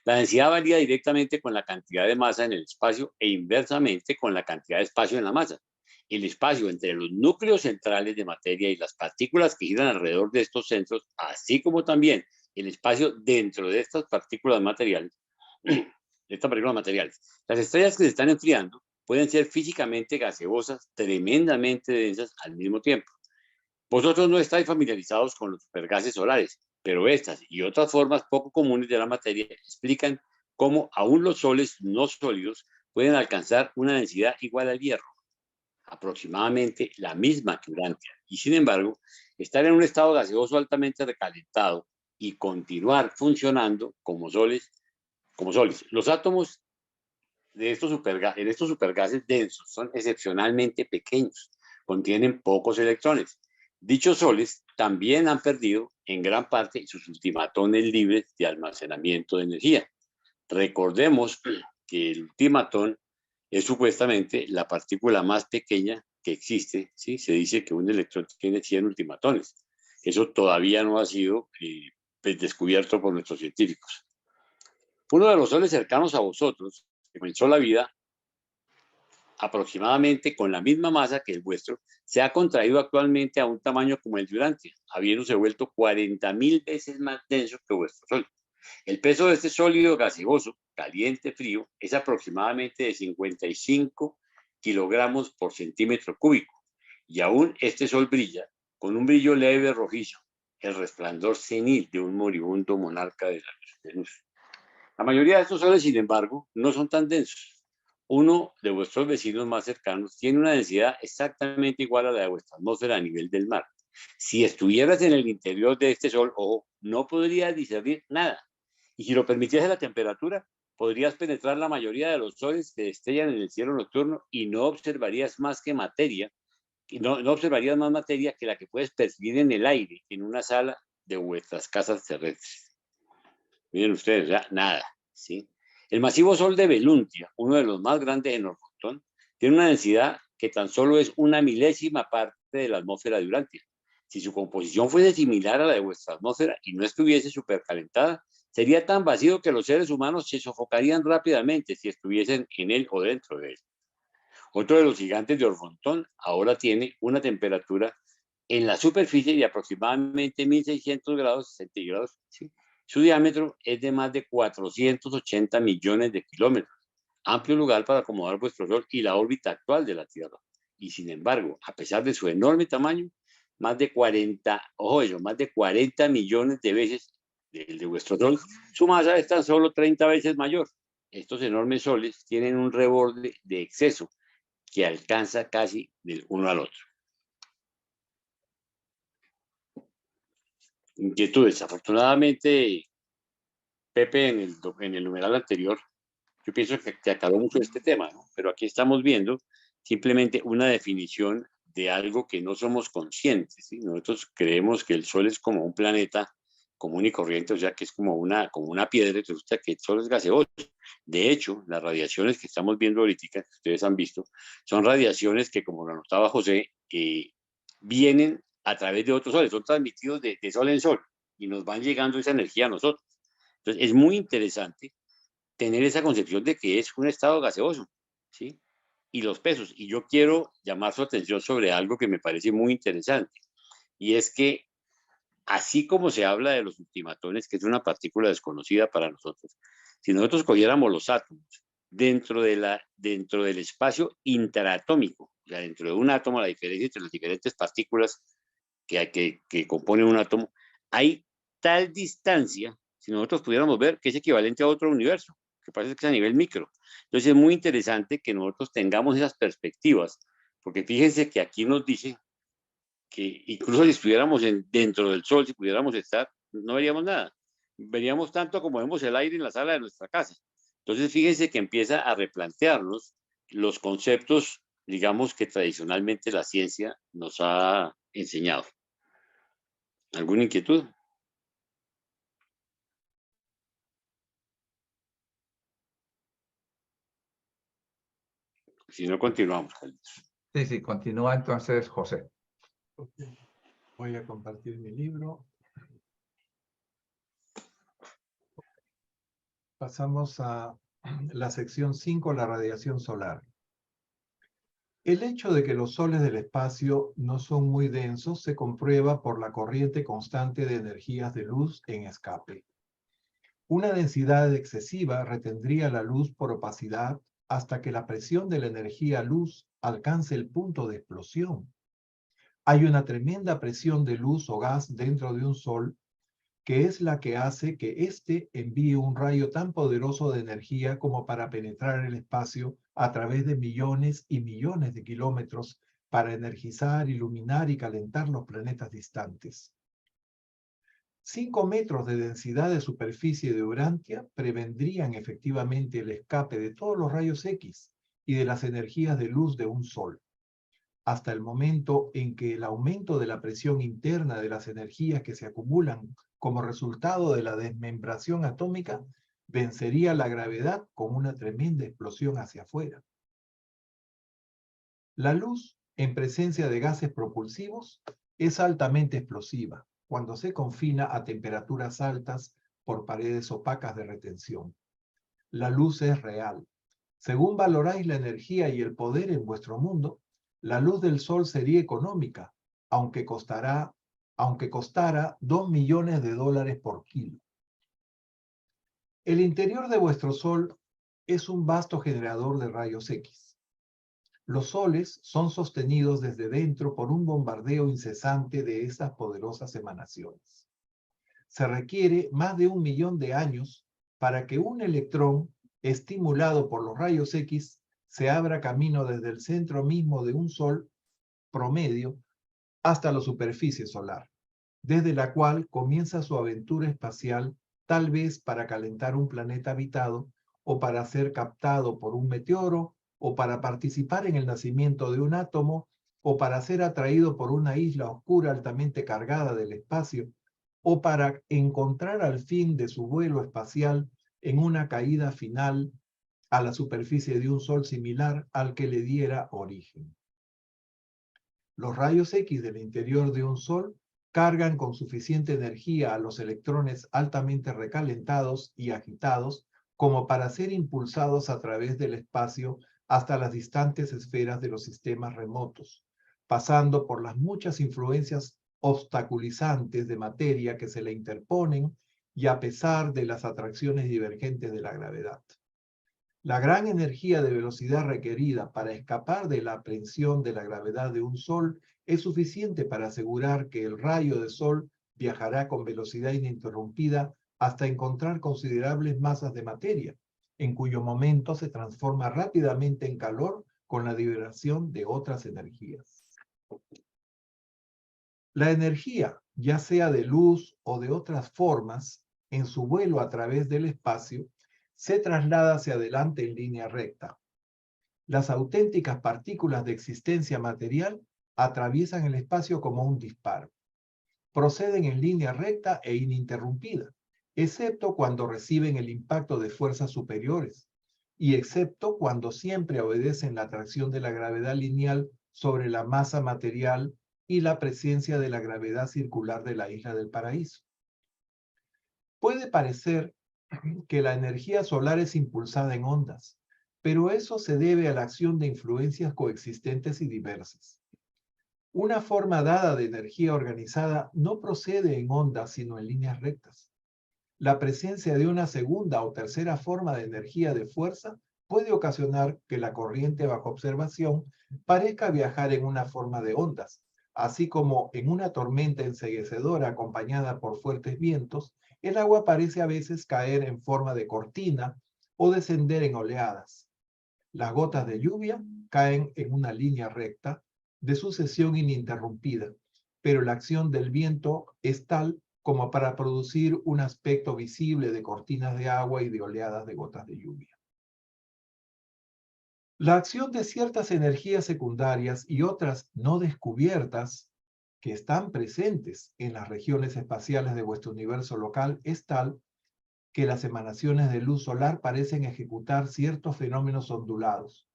La densidad varía directamente con la cantidad de masa en el espacio e inversamente con la cantidad de espacio en la masa. El espacio entre los núcleos centrales de materia y las partículas que giran alrededor de estos centros, así como también el espacio dentro de estas partículas materiales, Las estrellas que se están enfriando pueden ser físicamente gaseosas, tremendamente densas al mismo tiempo. Vosotros no estáis familiarizados con los supergases solares, pero estas y otras formas poco comunes de la materia explican cómo aún los soles no sólidos pueden alcanzar una densidad igual al hierro, aproximadamente la misma que Urantia, y sin embargo, estar en un estado gaseoso altamente recalentado y continuar funcionando como soles. Los átomos de estos supergases densos son excepcionalmente pequeños, contienen pocos electrones. Dichos soles también han perdido en gran parte sus ultimatones libres de almacenamiento de energía. Recordemos que el ultimatón es supuestamente la partícula más pequeña que existe, ¿sí? Se dice que un electrón tiene 100 ultimatones. Eso todavía no ha sido descubierto por nuestros científicos. Uno de los soles cercanos a vosotros, que comenzó la vida aproximadamente con la misma masa que el vuestro, se ha contraído actualmente a un tamaño como el de Urantia, habiéndose vuelto 40.000 veces más denso que vuestro Sol. El peso de este sólido gaseoso, caliente, frío, es aproximadamente de 55 kilogramos por centímetro cúbico, y aún este Sol brilla con un brillo leve rojizo, el resplandor senil de un moribundo monarca de la Venus. La mayoría de estos soles, sin embargo, no son tan densos. Uno de vuestros vecinos más cercanos tiene una densidad exactamente igual a la de vuestra atmósfera a nivel del mar. Si estuvieras en el interior de este Sol, ojo, no podrías discernir nada. Y si lo permitiese la temperatura, podrías penetrar la mayoría de los soles que destellan en el cielo nocturno y no observarías más que materia, no observarías más materia que la que puedes percibir en el aire, en una sala de vuestras casas terrestres. Miren ustedes, ya nada, ¿sí? El masivo Sol de Veluntia, uno de los más grandes en Orfotón, tiene una densidad que tan solo es una milésima parte de la atmósfera de Urantia. Si su composición fuese similar a la de vuestra atmósfera y no estuviese supercalentada, sería tan vacío que los seres humanos se sofocarían rápidamente si estuviesen en él o dentro de él. Otro de los gigantes de Orfotón ahora tiene una temperatura en la superficie de aproximadamente 1.600 grados centígrados, ¿sí? Su diámetro es de más de 480 millones de kilómetros. amplio lugar para acomodar vuestro Sol y la órbita actual de la Tierra. Y sin embargo, a pesar de su enorme tamaño, más de 40, ojo eso, más de 40 millones de veces el de vuestro Sol, su masa es tan solo 30 veces mayor. Estos enormes soles tienen un reborde de exceso que alcanza casi del uno al otro. Inquietudes. Afortunadamente, Pepe, en el numeral anterior, yo pienso que aclaró mucho este tema, ¿no? Pero aquí estamos viendo simplemente una definición de algo que no somos conscientes, ¿sí? Nosotros creemos que el Sol es como un planeta común y corriente, o sea, que es como una piedra, y resulta que el Sol es gaseoso. De hecho, las radiaciones que estamos viendo ahorita, que ustedes han visto, son radiaciones que, como lo anotaba José, vienen a través de otros soles, son transmitidos de sol en sol, y nos van llegando esa energía a nosotros. Entonces, es muy interesante tener esa concepción de que es un estado gaseoso, ¿sí? Y los pesos. Y yo quiero llamar su atención sobre algo que me parece muy interesante, y es que así como se habla de los ultimatones, que es una partícula desconocida para nosotros, si nosotros cogiéramos los átomos dentro del espacio interatómico, o sea, dentro de un átomo, la diferencia entre las diferentes partículas que componen un átomo, hay tal distancia, si nosotros pudiéramos ver, que es equivalente a otro universo, que parece que es a nivel micro. Entonces es muy interesante que nosotros tengamos esas perspectivas, porque fíjense que aquí nos dice que incluso si estuviéramos dentro del Sol, si pudiéramos estar, no veríamos nada. Veríamos tanto como vemos el aire en la sala de nuestra casa. Entonces, fíjense que empieza a replantearnos los conceptos, digamos, que tradicionalmente la ciencia nos ha enseñado. ¿Alguna inquietud? Si no, continuamos, Carlitos. Sí, continúa entonces, José. Okay. Voy a compartir mi libro. Pasamos a la sección 5, la radiación solar. El hecho de que los soles del espacio no son muy densos se comprueba por la corriente constante de energías de luz en escape. Una densidad excesiva retendría la luz por opacidad hasta que la presión de la energía luz alcance el punto de explosión. Hay una tremenda presión de luz o gas dentro de un sol que es la que hace que éste envíe un rayo tan poderoso de energía como para penetrar el espacio a través de millones y millones de kilómetros para energizar, iluminar y calentar los planetas distantes. 5 metros de densidad de superficie de Urantia prevendrían efectivamente el escape de todos los rayos X y de las energías de luz de un sol, hasta el momento en que el aumento de la presión interna de las energías que se acumulan como resultado de la desmembración atómica vencería la gravedad con una tremenda explosión hacia afuera. La luz, en presencia de gases propulsivos, es altamente explosiva cuando se confina a temperaturas altas por paredes opacas de retención. La luz es real. Según valoráis la energía y el poder en vuestro mundo, la luz del sol sería económica, aunque costara $2 millones por kilo. El interior de vuestro sol es un vasto generador de rayos X. Los soles son sostenidos desde dentro por un bombardeo incesante de estas poderosas emanaciones. Se requiere más de 1 millón de años para que un electrón, estimulado por los rayos X, se abra camino desde el centro mismo de un sol promedio hasta la superficie solar, desde la cual comienza su aventura espacial, tal vez para calentar un planeta habitado, o para ser captado por un meteoro, o para participar en el nacimiento de un átomo, o para ser atraído por una isla oscura altamente cargada del espacio, o para encontrar al fin de su vuelo espacial en una caída final a la superficie de un sol similar al que le diera origen. Los rayos X del interior de un sol cargan con suficiente energía a los electrones altamente recalentados y agitados como para ser impulsados a través del espacio hasta las distantes esferas de los sistemas remotos, pasando por las muchas influencias obstaculizantes de materia que se le interponen y a pesar de las atracciones divergentes de la gravedad. La gran energía de velocidad requerida para escapar de la aprehensión de la gravedad de un sol es suficiente para asegurar que el rayo de sol viajará con velocidad ininterrumpida hasta encontrar considerables masas de materia, en cuyo momento se transforma rápidamente en calor con la liberación de otras energías. La energía, ya sea de luz o de otras formas, en su vuelo a través del espacio, se traslada hacia adelante en línea recta. Las auténticas partículas de existencia material atraviesan el espacio como un disparo. Proceden en línea recta e ininterrumpida, excepto cuando reciben el impacto de fuerzas superiores, y excepto cuando siempre obedecen la atracción de la gravedad lineal sobre la masa material y la presencia de la gravedad circular de la isla del paraíso. Puede parecer que la energía solar es impulsada en ondas, pero eso se debe a la acción de influencias coexistentes y diversas. Una forma dada de energía organizada no procede en ondas, sino en líneas rectas. La presencia de una segunda o tercera forma de energía de fuerza puede ocasionar que la corriente bajo observación parezca viajar en una forma de ondas, así como en una tormenta enceguecedora acompañada por fuertes vientos, el agua parece a veces caer en forma de cortina o descender en oleadas. Las gotas de lluvia caen en una línea recta de sucesión ininterrumpida, pero la acción del viento es tal como para producir un aspecto visible de cortinas de agua y de oleadas de gotas de lluvia. La acción de ciertas energías secundarias y otras no descubiertas que están presentes en las regiones espaciales de vuestro universo local es tal que las emanaciones de luz solar parecen ejecutar ciertos fenómenos ondulados,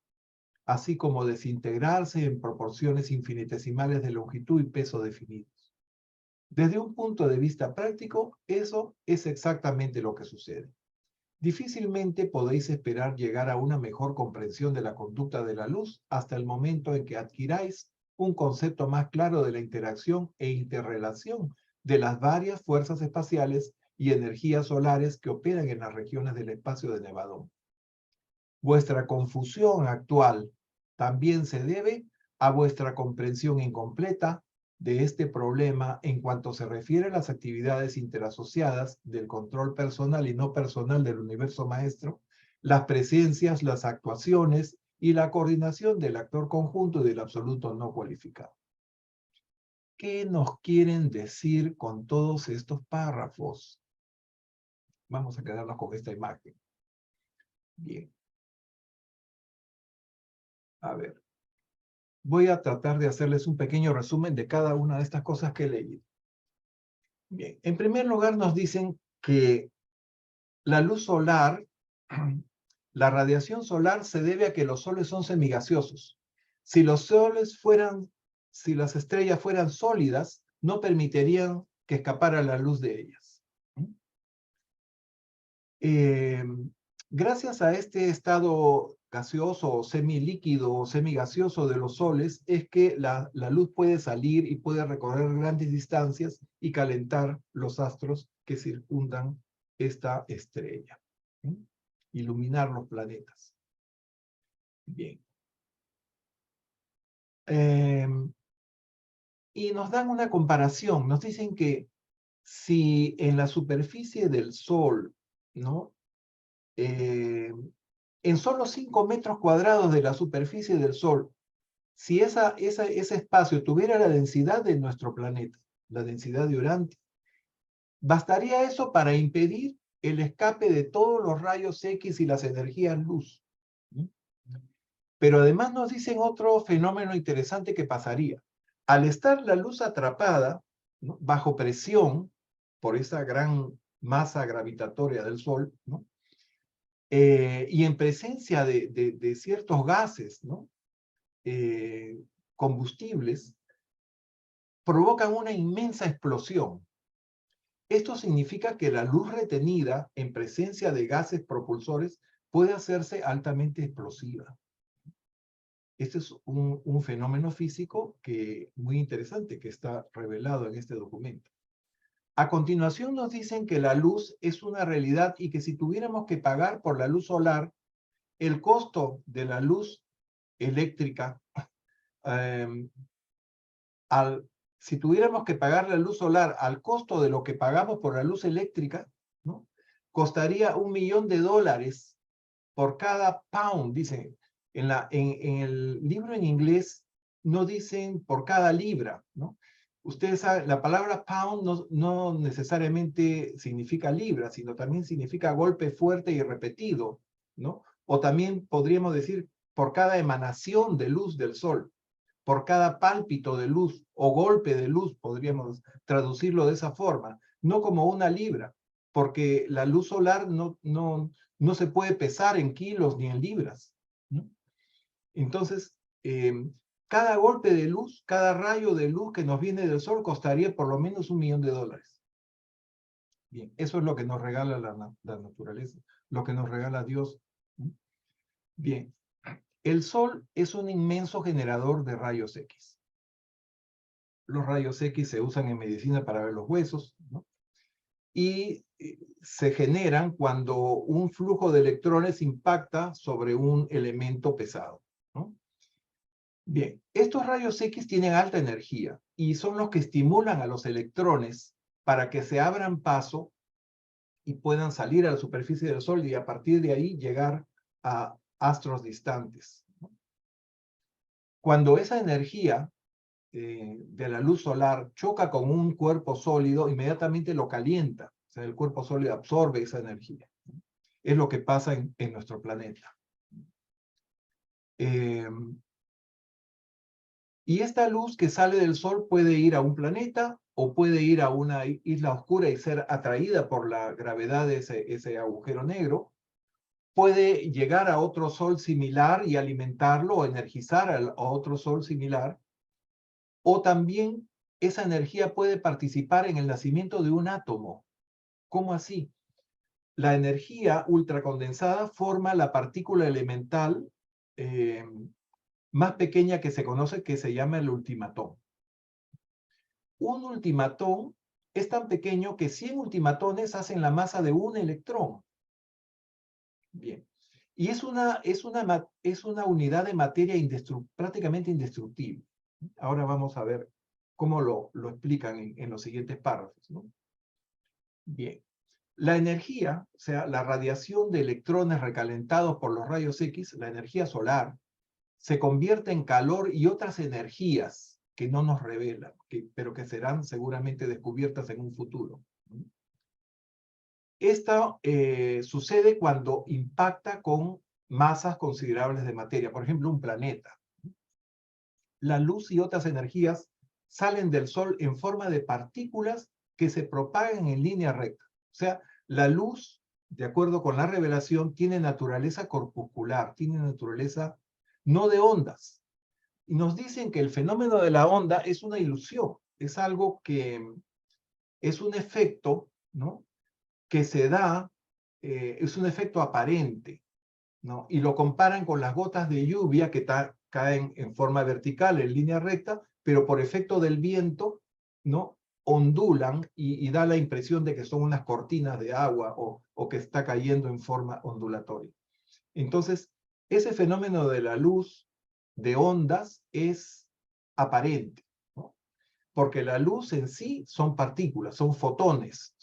así como desintegrarse en proporciones infinitesimales de longitud y peso definidos. Desde un punto de vista práctico, eso es exactamente lo que sucede. Difícilmente podéis esperar llegar a una mejor comprensión de la conducta de la luz hasta el momento en que adquiráis un concepto más claro de la interacción e interrelación de las varias fuerzas espaciales y energías solares que operan en las regiones del espacio de Nevadón. Vuestra confusión actual también se debe a vuestra comprensión incompleta de este problema en cuanto se refiere a las actividades interasociadas del control personal y no personal del universo maestro, las presencias, las actuaciones y la coordinación del actor conjunto y del absoluto no cualificado. ¿Qué nos quieren decir con todos estos párrafos? Vamos a quedarnos con esta imagen. Bien. A ver. Voy a tratar de hacerles un pequeño resumen de cada una de estas cosas que he leído. Bien, en primer lugar nos dicen que la luz solar, la radiación solar se debe a que los soles son semigaseosos. Si las estrellas fueran sólidas, no permitirían que escapara la luz de ellas. Gracias a este estado gaseoso o semilíquido o semigaseoso de los soles es que la luz puede salir y puede recorrer grandes distancias y calentar los astros que circundan esta estrella, iluminar los planetas. Bien. Y nos dan una comparación, nos dicen que si en la superficie del Sol, ¿no? En solo 5 metros cuadrados de la superficie del Sol, si ese espacio tuviera la densidad de nuestro planeta, la densidad de Urantia, bastaría eso para impedir el escape de todos los rayos X y las energías luz. Pero además nos dicen otro fenómeno interesante que pasaría. Al estar la luz atrapada, ¿no?, bajo presión por esa gran masa gravitatoria del Sol, ¿no?, y en presencia de ciertos gases, ¿no?, combustibles, provocan una inmensa explosión. Esto significa que la luz retenida en presencia de gases propulsores puede hacerse altamente explosiva. Este es un fenómeno físico muy interesante que está revelado en este documento. A continuación nos dicen que la luz es una realidad y que si tuviéramos que pagar por la luz solar, el costo de la luz eléctrica, si tuviéramos que pagar la luz solar al costo de lo que pagamos por la luz eléctrica, ¿no? Costaría $1 millón por cada pound, dicen. En el libro en inglés no dicen por cada libra, ¿no? Ustedes saben, la palabra pound no necesariamente significa libra, sino también significa golpe fuerte y repetido, ¿no? O también podríamos decir por cada emanación de luz del sol, por cada pálpito de luz o golpe de luz, podríamos traducirlo de esa forma, no como una libra, porque la luz solar no se puede pesar en kilos ni en libras, ¿no? Entonces, cada golpe de luz, cada rayo de luz que nos viene del sol costaría por lo menos $1 millón. Bien, eso es lo que nos regala la naturaleza, lo que nos regala Dios. Bien, el sol es un inmenso generador de rayos X. Los rayos X se usan en medicina para ver los huesos, ¿no? Y se generan cuando un flujo de electrones impacta sobre un elemento pesado, ¿no? Bien, estos rayos X tienen alta energía y son los que estimulan a los electrones para que se abran paso y puedan salir a la superficie del Sol y a partir de ahí llegar a astros distantes, ¿no? Cuando esa energía de la luz solar choca con un cuerpo sólido, inmediatamente lo calienta. O sea, el cuerpo sólido absorbe esa energía. Es lo que pasa en nuestro planeta. Y esta luz que sale del Sol puede ir a un planeta o puede ir a una isla oscura y ser atraída por la gravedad de ese agujero negro. Puede llegar a otro Sol similar y alimentarlo o energizar a otro Sol similar. O también esa energía puede participar en el nacimiento de un átomo. ¿Cómo así? La energía ultracondensada forma la partícula elemental más pequeña que se conoce, que se llama el ultimatón. Un ultimatón es tan pequeño que 100 ultimatones hacen la masa de un electrón. Bien. Y es una unidad de materia prácticamente indestructible. Ahora vamos a ver cómo lo explican en los siguientes párrafos, ¿no? Bien. La energía, o sea, la radiación de electrones recalentados por los rayos X, la energía solar, se convierte en calor y otras energías que no nos revelan, pero que serán seguramente descubiertas en un futuro. Esto sucede cuando impacta con masas considerables de materia, por ejemplo, un planeta. La luz y otras energías salen del Sol en forma de partículas que se propagan en línea recta. O sea, la luz, de acuerdo con la revelación, tiene naturaleza corpuscular, tiene naturaleza no de ondas. Y nos dicen que el fenómeno de la onda es una ilusión, es algo que es un efecto, ¿no? Que se da, es un efecto aparente, ¿no? Y lo comparan con las gotas de lluvia que caen en forma vertical, en línea recta, pero por efecto del viento, ¿no? Ondulan y da la impresión de que son unas cortinas de agua o que está cayendo en forma ondulatoria. Entonces, ese fenómeno de la luz de ondas es aparente, ¿no? Porque la luz en sí son partículas, son fotones,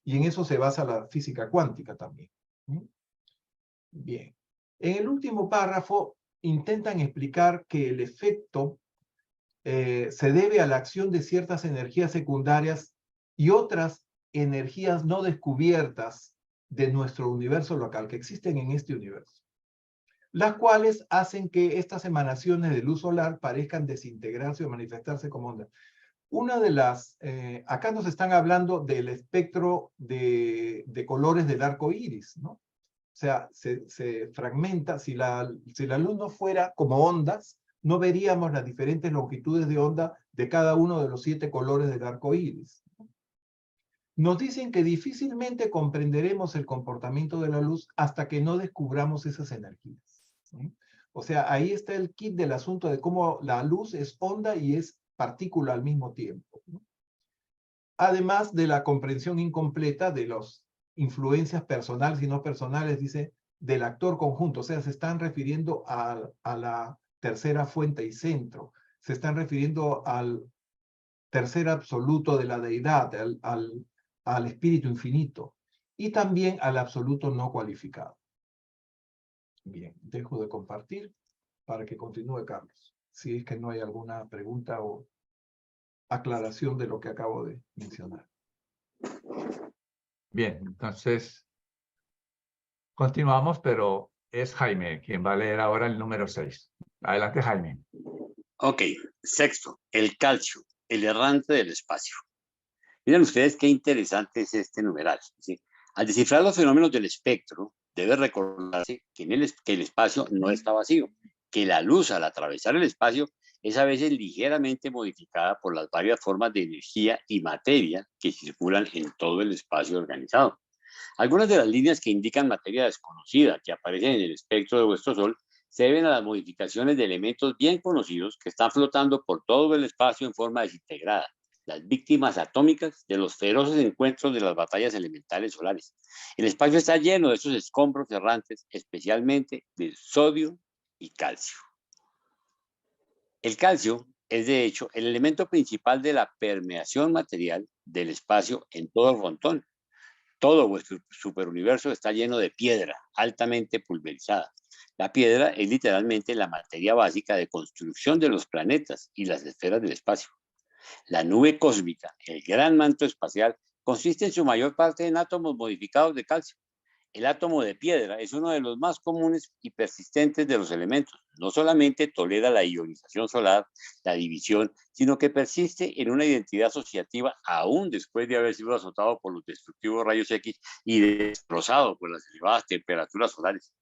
y en eso se basa la física cuántica también. Bien. En el último párrafo intentan explicar que el efecto se debe a la acción de ciertas energías secundarias y otras energías no descubiertas de nuestro universo local, que existen en este universo, las cuales hacen que estas emanaciones de luz solar parezcan desintegrarse o manifestarse como ondas. Una de las, acá nos están hablando del espectro de colores del arco iris, ¿no? O sea, se fragmenta, si la luz no fuera como ondas, no veríamos las diferentes longitudes de onda de cada uno de los 7 colores del arco iris. Nos dicen que difícilmente comprenderemos el comportamiento de la luz hasta que no descubramos esas energías, ¿sí? O sea, ahí está el kit del asunto de cómo la luz es onda y es partícula al mismo tiempo, ¿no? Además de la comprensión incompleta de las influencias personales y no personales, dice, del actor conjunto, o sea, se están refiriendo a la tercera fuente y centro, se están refiriendo al tercer absoluto de la deidad, al espíritu infinito, y también al absoluto no cualificado. Bien, dejo de compartir para que continúe Carlos, si es que no hay alguna pregunta o aclaración de lo que acabo de mencionar. Bien, entonces continuamos, pero es Jaime quien va a leer ahora el número 6. Adelante, Jaime. Ok, sexto, el calcio, el errante del espacio. Miren ustedes qué interesante es este numeral, ¿sí? Al descifrar los fenómenos del espectro, debe recordarse que el espacio no está vacío, que la luz al atravesar el espacio es a veces ligeramente modificada por las varias formas de energía y materia que circulan en todo el espacio organizado. Algunas de las líneas que indican materia desconocida que aparecen en el espectro de vuestro Sol se deben a las modificaciones de elementos bien conocidos que están flotando por todo el espacio en forma desintegrada, las víctimas atómicas de los feroces encuentros de las batallas elementales solares. El espacio está lleno de esos escombros errantes, especialmente de sodio y calcio. El calcio es, de hecho, el elemento principal de la permeación material del espacio en todo el frontón. Todo vuestro superuniverso está lleno de piedra altamente pulverizada. La piedra es literalmente la materia básica de construcción de los planetas y las esferas del espacio. La nube cósmica, el gran manto espacial, consiste en su mayor parte en átomos modificados de calcio. El átomo de piedra es uno de los más comunes y persistentes de los elementos. No solamente tolera la ionización solar, la división, sino que persiste en una identidad asociativa aún después de haber sido azotado por los destructivos rayos X y destrozado por las elevadas temperaturas solares.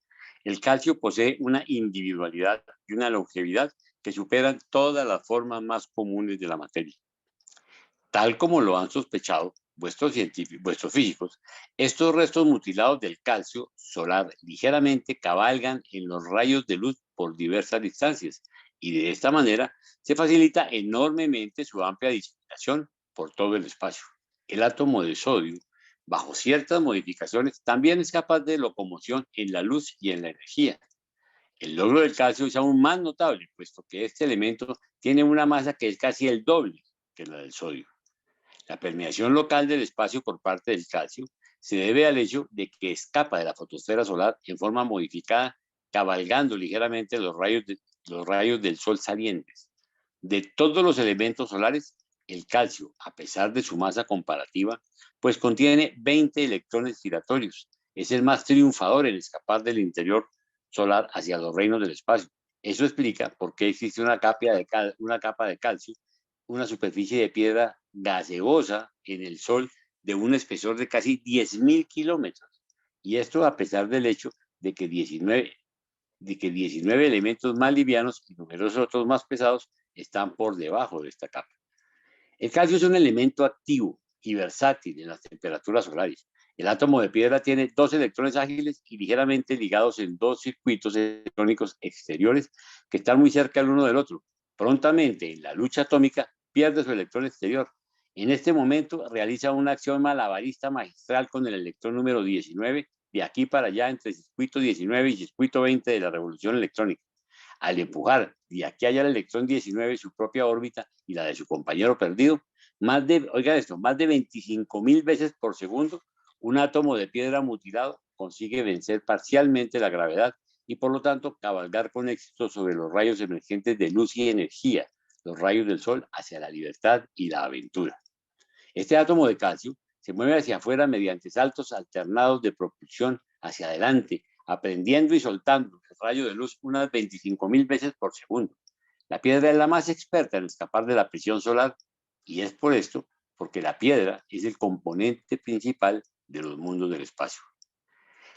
El calcio posee una individualidad y una longevidad que superan todas las formas más comunes de la materia. Tal como lo han sospechado vuestros físicos, estos restos mutilados del calcio solar ligeramente cabalgan en los rayos de luz por diversas distancias y de esta manera se facilita enormemente su amplia diseminación por todo el espacio. El átomo de sodio, bajo ciertas modificaciones, también es capaz de locomoción en la luz y en la energía. El logro del calcio es aún más notable, puesto que este elemento tiene una masa que es casi el doble que la del sodio. La permeación local del espacio por parte del calcio se debe al hecho de que escapa de la fotosfera solar en forma modificada, cabalgando ligeramente los rayos del sol salientes. De todos los elementos solares, el calcio, a pesar de su masa comparativa, pues contiene 20 electrones giratorios. Es el más triunfador en escapar del interior solar hacia los reinos del espacio. Eso explica por qué existe una capa de calcio, una superficie de piedra gaseosa en el Sol de un espesor de casi 10.000 kilómetros. Y esto a pesar del hecho de que 19 elementos más livianos y numerosos otros más pesados están por debajo de esta capa. El calcio es un elemento activo y versátil en las temperaturas solares. El átomo de piedra tiene 2 electrones ágiles y ligeramente ligados en 2 circuitos electrónicos exteriores que están muy cerca el uno del otro. Prontamente, en la lucha atómica, pierde su electrón exterior. En este momento, realiza una acción malabarista magistral con el electrón número 19, de aquí para allá entre circuito 19 y circuito 20 de la revolución electrónica. Al empujar de aquí allá el electrón 19 su propia órbita y la de su compañero perdido, oigan esto, más de 25.000 veces por segundo, un átomo de piedra mutilado consigue vencer parcialmente la gravedad y por lo tanto cabalgar con éxito sobre los rayos emergentes de luz y energía, los rayos del sol hacia la libertad y la aventura. Este átomo de calcio se mueve hacia afuera mediante saltos alternados de propulsión hacia adelante, aprendiendo y soltando el rayo de luz unas 25.000 veces por segundo. La piedra es la más experta en escapar de la prisión solar y es por esto, porque la piedra es el componente principal de los mundos del espacio.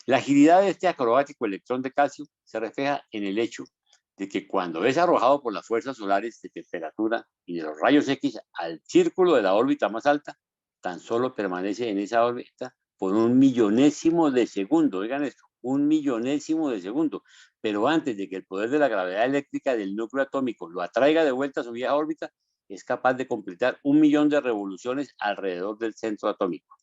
La agilidad de este acrobático electrón de calcio se refleja en el hecho de que cuando es arrojado por las fuerzas solares de temperatura y de los rayos X al círculo de la órbita más alta, tan solo permanece en esa órbita por 1/millonésimo de segundo. Oigan esto, 1/millonésimo de segundo. Pero antes de que el poder de la gravedad eléctrica del núcleo atómico lo atraiga de vuelta a su vieja órbita, es capaz de completar 1.000.000 de revoluciones alrededor del centro atómico.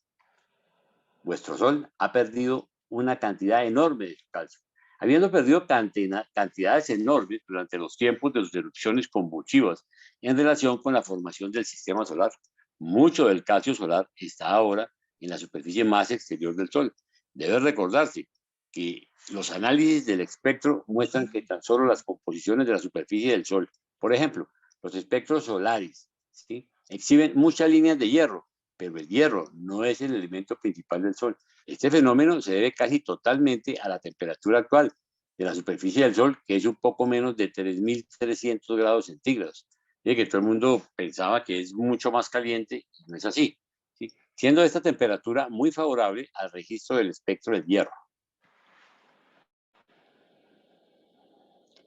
Vuestro Sol ha perdido una cantidad enorme de calcio. Habiendo perdido cantidades enormes durante los tiempos de sus erupciones convulsivas en relación con la formación del sistema solar, mucho del calcio solar está ahora en la superficie más exterior del Sol. Debe recordarse que los análisis del espectro muestran que tan solo las composiciones de la superficie del Sol, por ejemplo, los espectros solares, ¿sí?, exhiben muchas líneas de hierro, pero el hierro no es el elemento principal del Sol. Este fenómeno se debe casi totalmente a la temperatura actual de la superficie del Sol, que es un poco menos de 3.300 grados centígrados. Y que todo el mundo pensaba que es mucho más caliente, y no es así, ¿sí?, siendo esta temperatura muy favorable al registro del espectro del hierro.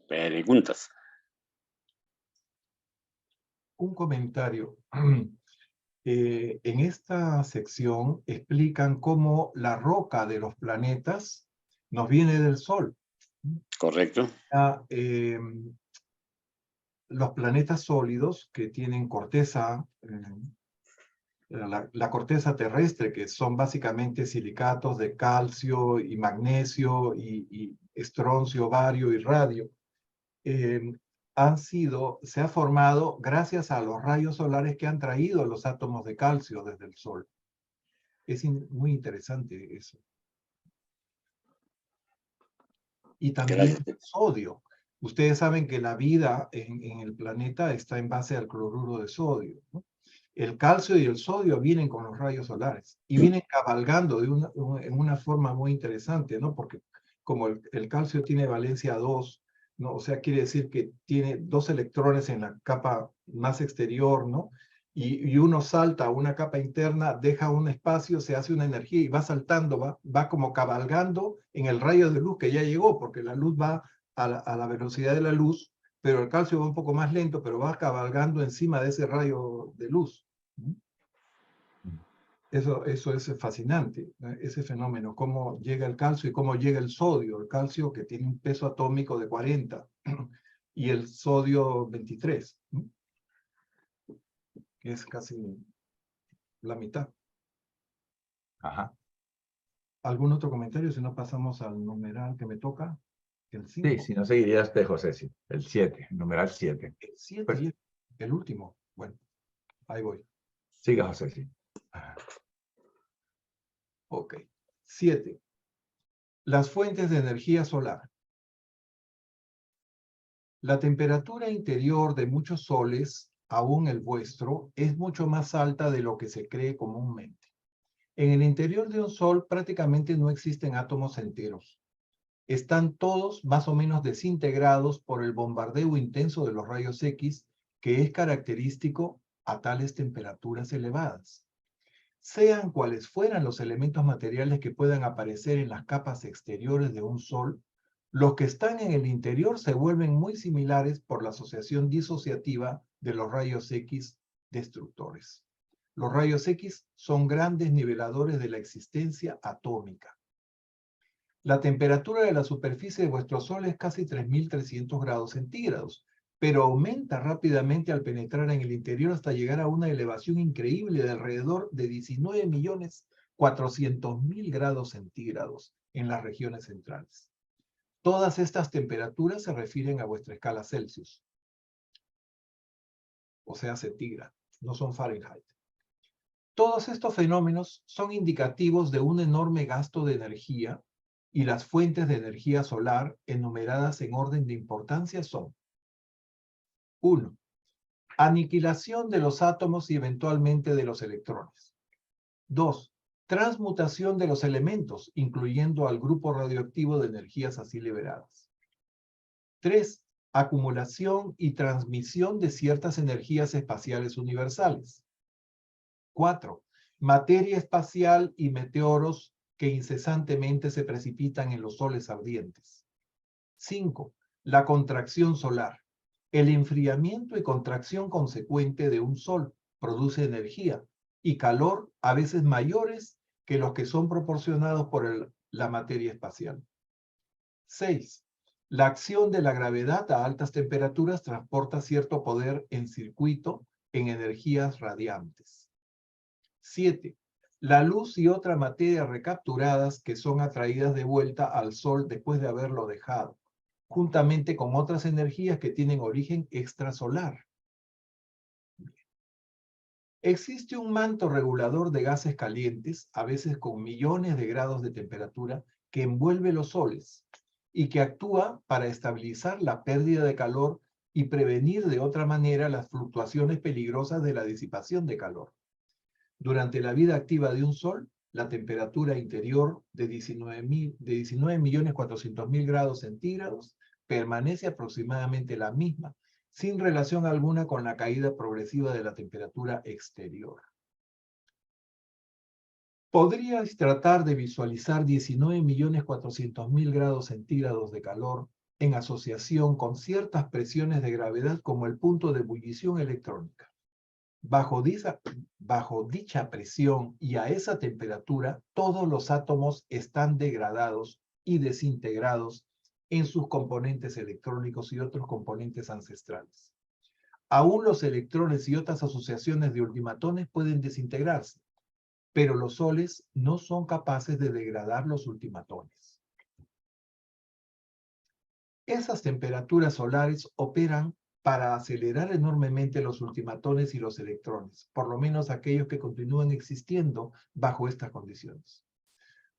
Preguntas. Un comentario. En esta sección explican cómo la roca de los planetas nos viene del Sol. Correcto. Los planetas sólidos que tienen corteza, la corteza terrestre, que son básicamente silicatos de calcio y magnesio y estroncio, bario y radio, se ha formado gracias a los rayos solares que han traído los átomos de calcio desde el Sol. Es muy interesante eso. Y también el sodio. Ustedes saben que la vida en el planeta está en base al cloruro de sodio, ¿no? El calcio y el sodio vienen con los rayos solares y vienen cabalgando en una forma muy interesante, ¿no? Porque como el calcio tiene valencia 2, ¿no? O sea, quiere decir que tiene 2 electrones en la capa más exterior, ¿no? Y uno salta a una capa interna, deja un espacio, se hace una energía y va saltando, va como cabalgando en el rayo de luz que ya llegó, porque la luz va a la velocidad de la luz, pero el calcio va un poco más lento, pero va cabalgando encima de ese rayo de luz. Eso es fascinante, ¿no? Ese fenómeno, cómo llega el calcio y cómo llega el sodio. El calcio que tiene un peso atómico de 40 y el sodio 23, ¿no? Que es casi la mitad. Ajá. ¿Algún otro comentario? Si no, pasamos al numeral que me toca, el 5. Sí, si no seguirías de José, sí. El 7, numeral 7. El 7, Pues, el último. Bueno, ahí voy. siga, José, sí. Ok. 7. Las fuentes de energía solar. La temperatura interior de muchos soles, aún el vuestro, es mucho más alta de lo que se cree comúnmente. En el interior de un sol prácticamente no existen átomos enteros. Están todos más o menos desintegrados por el bombardeo intenso de los rayos X, que es característico a tales temperaturas elevadas. Sean cuales fueran los elementos materiales que puedan aparecer en las capas exteriores de un sol, los que están en el interior se vuelven muy similares por la asociación disociativa de los rayos X destructores. Los rayos X son grandes niveladores de la existencia atómica. La temperatura de la superficie de vuestro Sol es casi 3.300 grados centígrados, pero aumenta rápidamente al penetrar en el interior hasta llegar a una elevación increíble de alrededor de 19.400.000 grados centígrados en las regiones centrales. Todas estas temperaturas se refieren a vuestra escala Celsius, o sea, centígrado, no son Fahrenheit. Todos estos fenómenos son indicativos de un enorme gasto de energía y las fuentes de energía solar enumeradas en orden de importancia son: 1. Aniquilación de los átomos y eventualmente de los electrones. 2. Transmutación de los elementos, incluyendo al grupo radioactivo de energías así liberadas. 3. Acumulación y transmisión de ciertas energías espaciales universales. 4. Materia espacial y meteoros que incesantemente se precipitan en los soles ardientes. 5. La contracción solar. El enfriamiento y contracción consecuente de un sol produce energía y calor a veces mayores que los que son proporcionados por la materia espacial. 6. La acción de la gravedad a altas temperaturas transporta cierto poder en circuito en energías radiantes. 7. la luz y otra materia recapturadas que son atraídas de vuelta al Sol después de haberlo dejado, juntamente con otras energías que tienen origen extrasolar. Existe un manto regulador de gases calientes, a veces con millones de grados de temperatura, que envuelve los soles y que actúa para estabilizar la pérdida de calor y prevenir de otra manera las fluctuaciones peligrosas de la disipación de calor. Durante la vida activa de un sol, la temperatura interior de 19.400.000 grados centígrados permanece aproximadamente la misma, sin relación alguna con la caída progresiva de la temperatura exterior. ¿Podríais tratar de visualizar 19.400.000 grados centígrados de calor en asociación con ciertas presiones de gravedad como el punto de ebullición electrónica? Bajo dicha presión y a esa temperatura, todos los átomos están degradados y desintegrados en sus componentes electrónicos y otros componentes ancestrales. Aún los electrones y otras asociaciones de ultimatones pueden desintegrarse, pero los soles no son capaces de degradar los ultimatones. Esas temperaturas solares operan para acelerar enormemente los ultimatones y los electrones, por lo menos aquellos que continúan existiendo bajo estas condiciones.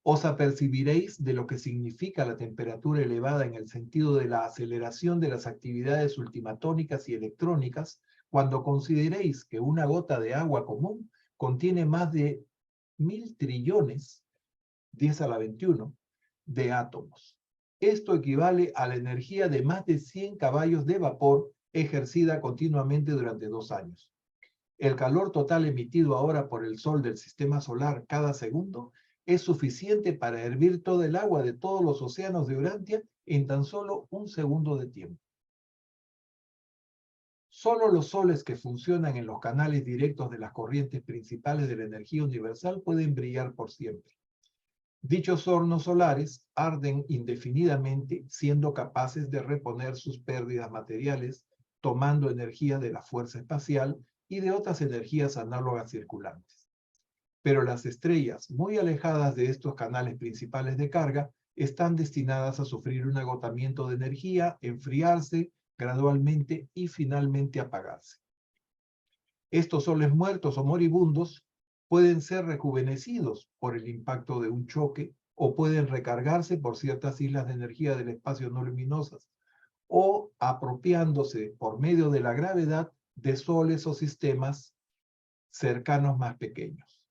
Os apercibiréis de lo que significa la temperatura elevada en el sentido de la aceleración de las actividades ultimatónicas y electrónicas cuando consideréis que una gota de agua común contiene más de 1.000 trillones, 10 a la 21, de átomos. Esto equivale a la energía de más de 100 caballos de vapor ejercida continuamente durante 2 años. El calor total emitido ahora por el Sol del sistema solar cada segundo es suficiente para hervir todo el agua de todos los océanos de Urantia en tan solo 1 segundo de tiempo. Solo los soles que funcionan en los canales directos de las corrientes principales de la energía universal pueden brillar por siempre. Dichos hornos solares arden indefinidamente, siendo capaces de reponer sus pérdidas materiales, tomando energía de la fuerza espacial y de otras energías análogas circulantes. Pero las estrellas muy alejadas de estos canales principales de carga están destinadas a sufrir un agotamiento de energía, enfriarse gradualmente y finalmente apagarse. Estos soles muertos o moribundos pueden ser rejuvenecidos por el impacto de un choque o pueden recargarse por ciertas islas de energía del espacio no luminosas o apropiándose por medio de la gravedad de soles o sistemas cercanos más pequeños.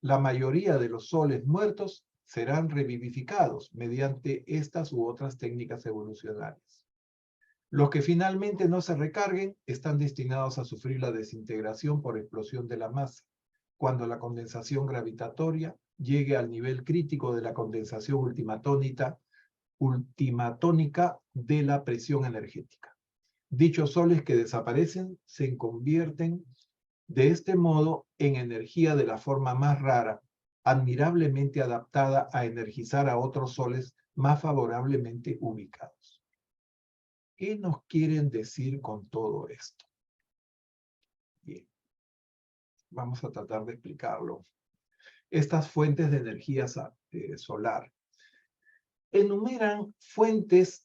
La mayoría de los soles muertos serán revivificados mediante estas u otras técnicas evolucionarias. Los que finalmente no se recarguen están destinados a sufrir la desintegración por explosión de la masa, cuando la condensación gravitatoria llegue al nivel crítico de la condensación ultimatónica de la presión energética. Dichos soles que desaparecen se convierten de este modo en energía de la forma más rara, admirablemente adaptada a energizar a otros soles más favorablemente ubicados. ¿Qué nos quieren decir con todo esto? Bien, vamos a tratar de explicarlo. Estas fuentes de energía solar enumeran fuentes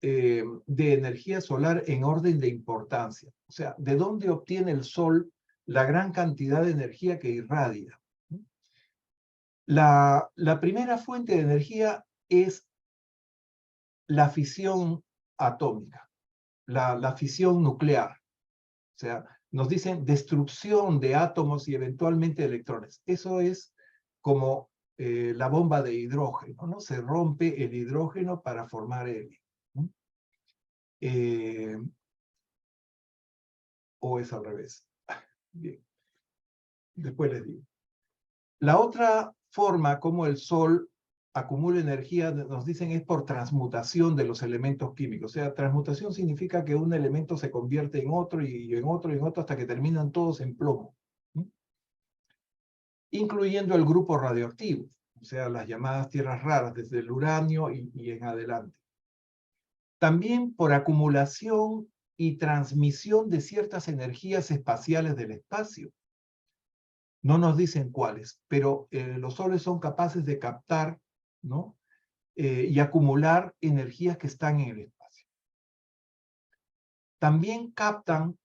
de energía solar en orden de importancia. O sea, ¿de dónde obtiene el Sol la gran cantidad de energía que irradia? La primera fuente de energía es la fisión atómica, la fisión nuclear. O sea, nos dicen destrucción de átomos y eventualmente electrones. Eso es como la bomba de hidrógeno, ¿no? Se rompe el hidrógeno para formar helio. O es al revés. Bien. Después les digo. La otra forma como el Sol acumula energía, nos dicen, es por transmutación de los elementos químicos. O sea, transmutación significa que un elemento se convierte en otro y en otro y en otro hasta que terminan todos en plomo. Incluyendo el grupo radioactivo, o sea, las llamadas tierras raras, desde el uranio y en adelante. También por acumulación y transmisión de ciertas energías espaciales del espacio. No nos dicen cuáles, pero los soles son capaces de captar, ¿no? Y acumular energías que están en el espacio. También captan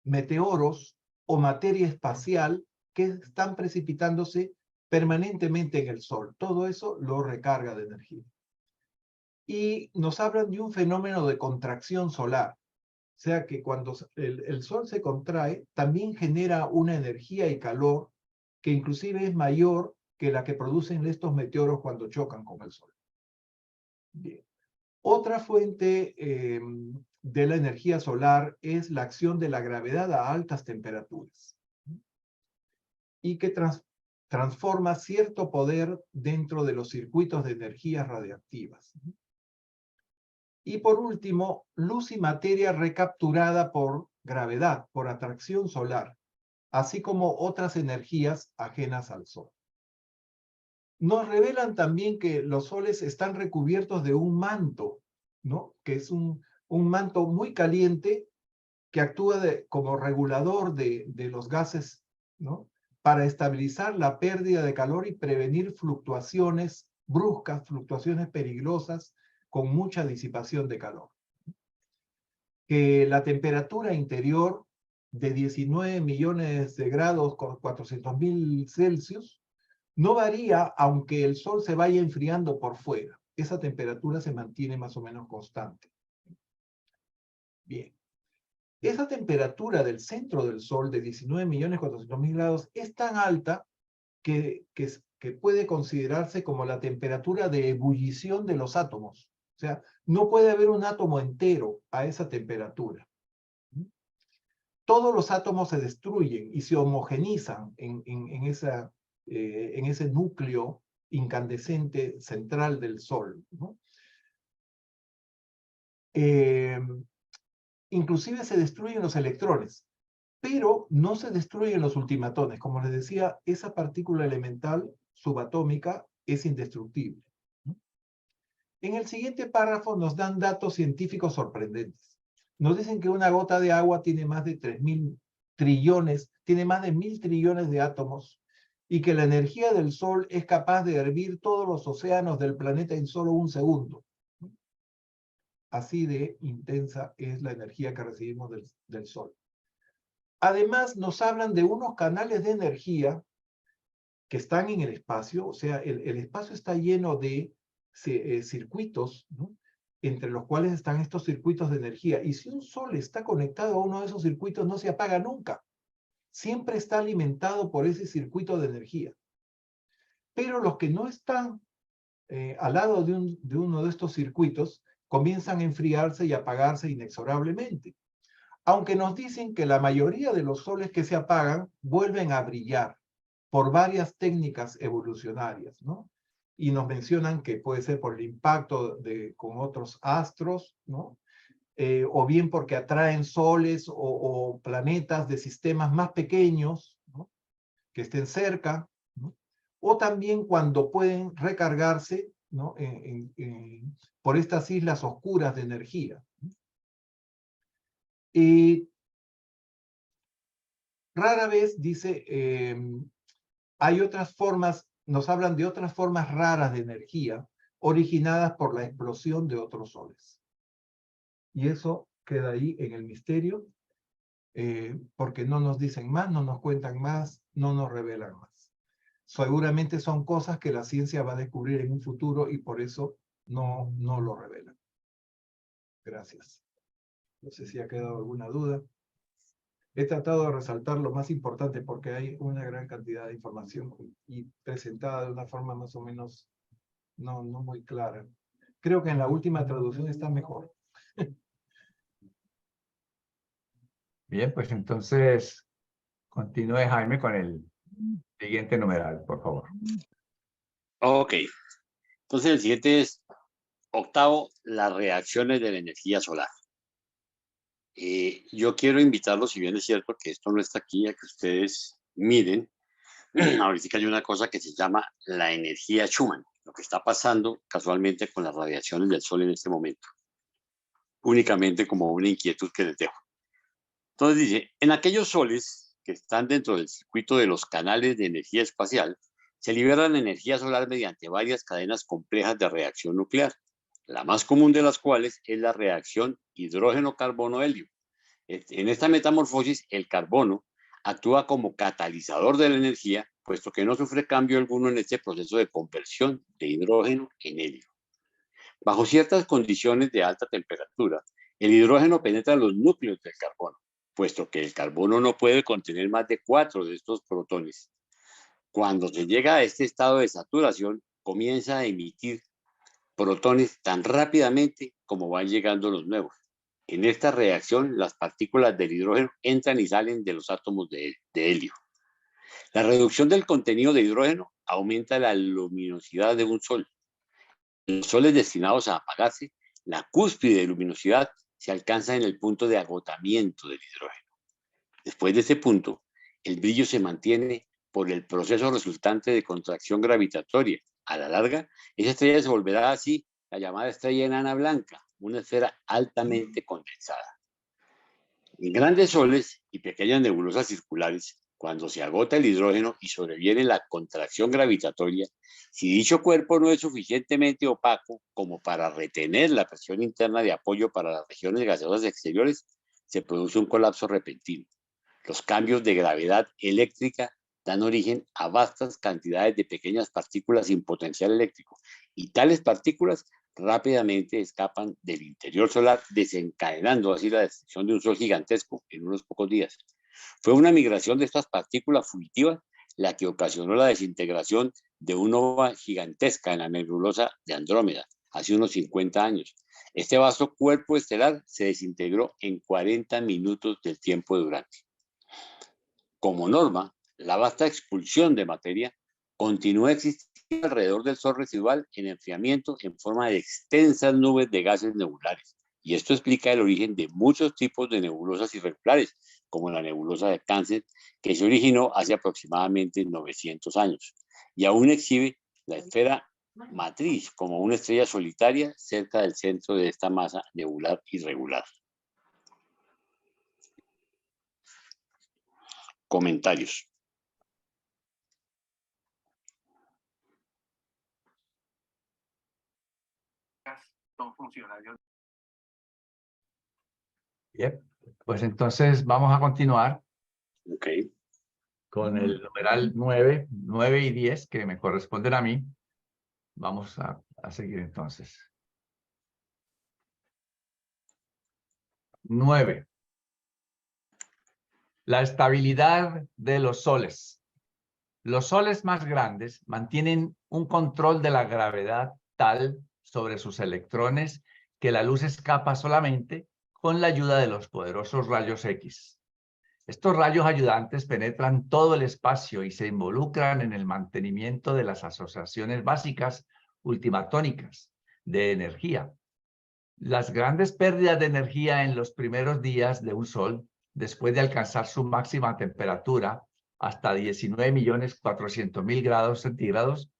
meteoros o materia espacial que están precipitándose permanentemente en el Sol. Todo eso lo recarga de energía. Y nos hablan de un fenómeno de contracción solar. O sea que cuando el Sol se contrae, también genera una energía y calor que inclusive es mayor que la que producen estos meteoros cuando chocan con el Sol. Bien. Otra fuente de la energía solar es la acción de la gravedad a altas temperaturas y que transforma cierto poder dentro de los circuitos de energías radiactivas. Y por último, luz y materia recapturada por gravedad, por atracción solar, así como otras energías ajenas al Sol. Nos revelan también que los soles están recubiertos de un manto, ¿no? Que es un manto muy caliente que actúa como regulador de los gases, ¿no? Para estabilizar la pérdida de calor y prevenir fluctuaciones bruscas, fluctuaciones peligrosas con mucha disipación de calor. Que la temperatura interior de 19 millones de grados con 400.000 Celsius no varía aunque el Sol se vaya enfriando por fuera. Esa temperatura se mantiene más o menos constante. Bien. Esa temperatura del centro del Sol de 19.400.000 grados es tan alta que puede considerarse como la temperatura de ebullición de los átomos. O sea, no puede haber un átomo entero a esa temperatura. Todos los átomos se destruyen y se homogenizan en ese núcleo incandescente central del Sol, ¿no? Inclusive se destruyen los electrones, pero no se destruyen los ultimatones. Como les decía, esa partícula elemental subatómica es indestructible. En el siguiente párrafo nos dan datos científicos sorprendentes. Nos dicen que una gota de agua tiene más de 3.000 trillones, tiene más de 1.000 trillones de átomos, y que la energía del Sol es capaz de hervir todos los océanos del planeta en solo un segundo. Así de intensa es la energía que recibimos del Sol. Además, nos hablan de unos canales de energía que están en el espacio, o sea, el espacio está lleno de circuitos, ¿no? Entre los cuales están estos circuitos de energía. Y si un Sol está conectado a uno de esos circuitos, no se apaga nunca. Siempre está alimentado por ese circuito de energía. Pero los que no están al lado de uno de estos circuitos, comienzan a enfriarse y apagarse inexorablemente. Aunque nos dicen que la mayoría de los soles que se apagan vuelven a brillar por varias técnicas evolucionarias, ¿no? Y nos mencionan que puede ser por el impacto con otros astros, ¿no? O bien porque atraen soles o planetas de sistemas más pequeños, ¿no? Que estén cerca, ¿no? O también cuando pueden recargarse, ¿no? Por estas islas oscuras de energía. Y rara vez dice, hay otras formas, nos hablan de otras formas raras de energía originadas por la explosión de otros soles. Y eso queda ahí en el misterio, porque no nos dicen más, no nos cuentan más, no nos revelan más. Seguramente son cosas que la ciencia va a descubrir en un futuro y por eso no lo revelan. Gracias. No sé si ha quedado alguna duda. He tratado de resaltar lo más importante porque hay una gran cantidad de información y presentada de una forma más o menos no muy clara. Creo que en la última traducción está mejor. Bien, pues entonces continúe, Jaime, con el siguiente numeral, por favor. Ok. Entonces el siguiente es octavo, las reacciones de la energía solar. Yo quiero invitarlos, si bien es cierto que esto no está aquí, a que ustedes miren. Ahorita hay una cosa que se llama la energía Schumann, lo que está pasando casualmente con las radiaciones del Sol en este momento. Únicamente como una inquietud que les dejo. Entonces dice, en aquellos soles que están dentro del circuito de los canales de energía espacial, se liberan energía solar mediante varias cadenas complejas de reacción nuclear, la más común de las cuales es la reacción hidrógeno-carbono-helio. En esta metamorfosis, el carbono actúa como catalizador de la energía, puesto que no sufre cambio alguno en este proceso de conversión de hidrógeno en helio. Bajo ciertas condiciones de alta temperatura, el hidrógeno penetra los núcleos del carbono, puesto que el carbono no puede contener más de 4 de estos protones. Cuando se llega a este estado de saturación, comienza a emitir protones tan rápidamente como van llegando los nuevos. En esta reacción, las partículas del hidrógeno entran y salen de los átomos de helio. La reducción del contenido de hidrógeno aumenta la luminosidad de un sol. En los soles destinados a apagarse, la cúspide de luminosidad se alcanza en el punto de agotamiento del hidrógeno. Después de este punto, el brillo se mantiene por el proceso resultante de contracción gravitatoria. A la larga, esa estrella se volverá así la llamada estrella enana blanca, una esfera altamente condensada. En grandes soles y pequeñas nebulosas circulares, cuando se agota el hidrógeno y sobreviene la contracción gravitatoria, si dicho cuerpo no es suficientemente opaco como para retener la presión interna de apoyo para las regiones gaseosas exteriores, se produce un colapso repentino. Los cambios de gravedad eléctrica dan origen a vastas cantidades de pequeñas partículas sin potencial eléctrico, y tales partículas rápidamente escapan del interior solar, desencadenando así la destrucción de un sol gigantesco en unos pocos días. Fue una migración de estas partículas fugitivas la que ocasionó la desintegración de una nova gigantesca en la nebulosa de Andrómeda hace unos 50 años. Este vasto cuerpo estelar se desintegró en 40 minutos del tiempo durante. Como norma, la vasta expulsión de materia continúa existiendo alrededor del Sol residual en enfriamiento en forma de extensas nubes de gases nebulares. Y esto explica el origen de muchos tipos de nebulosas irregulares, como la nebulosa de Cáncer, que se originó hace aproximadamente 900 años. Y aún exhibe la esfera matriz como una estrella solitaria cerca del centro de esta masa nebular irregular. Comentarios. Bien, pues entonces vamos a continuar Okay. con el numeral 9 y 10, que me corresponden a mí. Vamos a seguir entonces. 9. La estabilidad de los soles. Los soles más grandes mantienen un control de la gravedad tal sobre sus electrones que la luz escapa solamente con la ayuda de los poderosos rayos X. Estos rayos ayudantes penetran todo el espacio y se involucran en el mantenimiento de las asociaciones básicas ultimatónicas de energía. Las grandes pérdidas de energía en los primeros días de un sol, después de alcanzar su máxima temperatura, hasta 19.400.000 grados centígrados,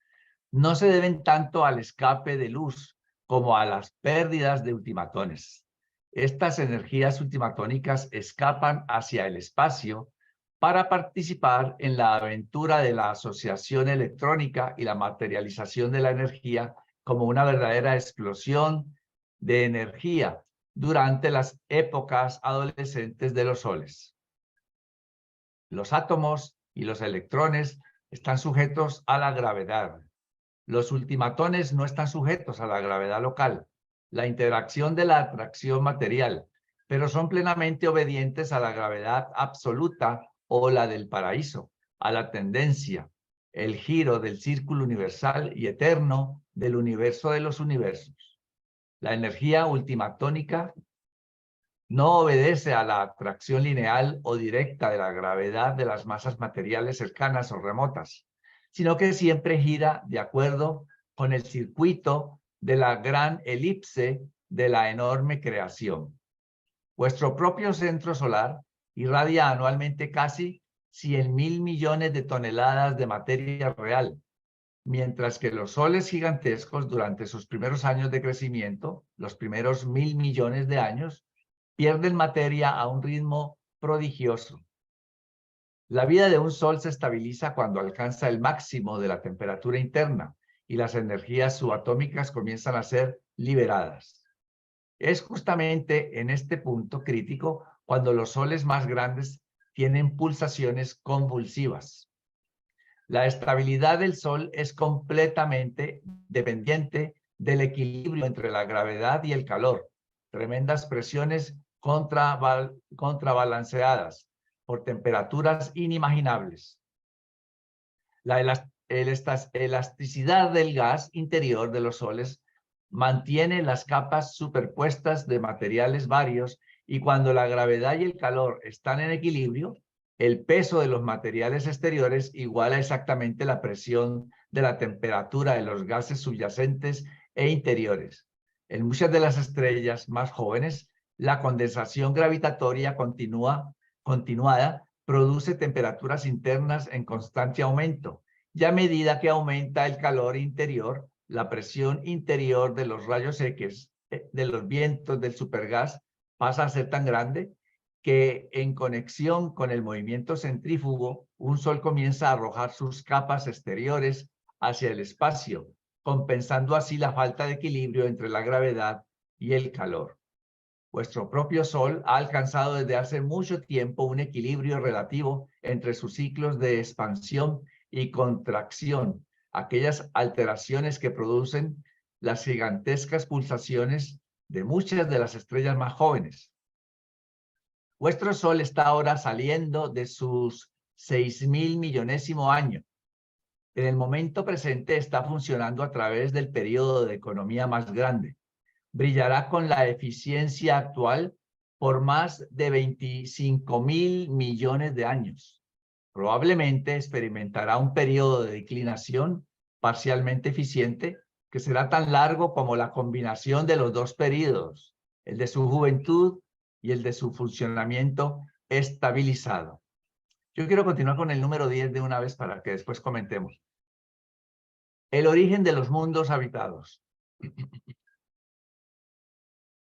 no se deben tanto al escape de luz como a las pérdidas de ultimatones. Estas energías ultimatónicas escapan hacia el espacio para participar en la aventura de la asociación electrónica y la materialización de la energía como una verdadera explosión de energía durante las épocas adolescentes de los soles. Los átomos y los electrones están sujetos a la gravedad. Los ultimatones no están sujetos a la gravedad local, la interacción de la atracción material, pero son plenamente obedientes a la gravedad absoluta o la del paraíso, a la tendencia, el giro del círculo universal y eterno del universo de los universos. La energía ultimatónica no obedece a la atracción lineal o directa de la gravedad de las masas materiales cercanas o remotas, sino que siempre gira de acuerdo con el circuito de la gran elipse de la enorme creación. Vuestro propio centro solar irradia anualmente casi 100.000 millones de toneladas de materia real, mientras que los soles gigantescos durante sus primeros años de crecimiento, los primeros 1.000 millones de años, pierden materia a un ritmo prodigioso. La vida de un sol se estabiliza cuando alcanza el máximo de la temperatura interna y las energías subatómicas comienzan a ser liberadas. Es justamente en este punto crítico cuando los soles más grandes tienen pulsaciones convulsivas. La estabilidad del sol es completamente dependiente del equilibrio entre la gravedad y el calor. Tremendas presiones contrabalanceadas por temperaturas inimaginables. La elasticidad del gas interior de los soles mantiene las capas superpuestas de materiales varios y cuando la gravedad y el calor están en equilibrio, el peso de los materiales exteriores iguala exactamente la presión de la temperatura de los gases subyacentes e interiores. En muchas de las estrellas más jóvenes, la condensación gravitatoria continuada produce temperaturas internas en constante aumento, y a medida que aumenta el calor interior, la presión interior de los rayos X de los vientos del supergas pasa a ser tan grande que en conexión con el movimiento centrífugo, un sol comienza a arrojar sus capas exteriores hacia el espacio, compensando así la falta de equilibrio entre la gravedad y el calor. Vuestro propio Sol ha alcanzado desde hace mucho tiempo un equilibrio relativo entre sus ciclos de expansión y contracción, aquellas alteraciones que producen las gigantescas pulsaciones de muchas de las estrellas más jóvenes. Vuestro Sol está ahora saliendo de sus 6.000 millonésimo año. En el momento presente está funcionando a través del periodo de economía más grande. Brillará con la eficiencia actual por más de 25.000 millones de años. Probablemente experimentará un periodo de declinación parcialmente eficiente que será tan largo como la combinación de los dos periodos, el de su juventud y el de su funcionamiento estabilizado. Yo quiero continuar con el número 10 de una vez para que después comentemos. El origen de los mundos habitados.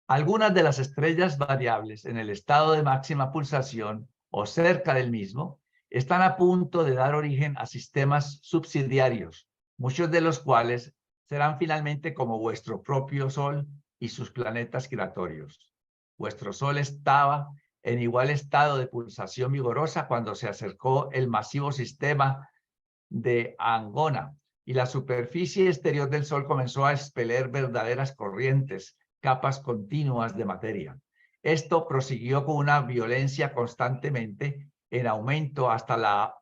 Algunas de las estrellas variables en el estado de máxima pulsación o cerca del mismo están a punto de dar origen a sistemas subsidiarios, muchos de los cuales serán finalmente como vuestro propio Sol y sus planetas giratorios. Vuestro Sol estaba en igual estado de pulsación vigorosa cuando se acercó el masivo sistema de Angona y la superficie exterior del Sol comenzó a expeler verdaderas corrientes, capas continuas de materia. Esto prosiguió con una violencia constantemente en aumento hasta la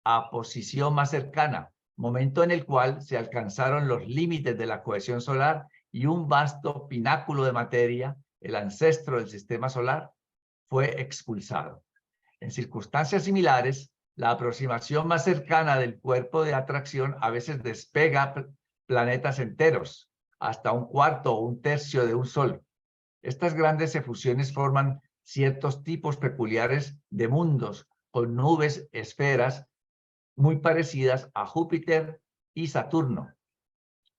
aposición más cercana, momento en el cual se alcanzaron los límites de la cohesión solar y un vasto pináculo de materia, el ancestro del sistema solar, fue expulsado. En circunstancias similares, la aproximación más cercana del cuerpo de atracción a veces despega planetas enteros, hasta un cuarto o un tercio de un sol. Estas grandes efusiones forman ciertos tipos peculiares de mundos con nubes, esferas, muy parecidas a Júpiter y Saturno.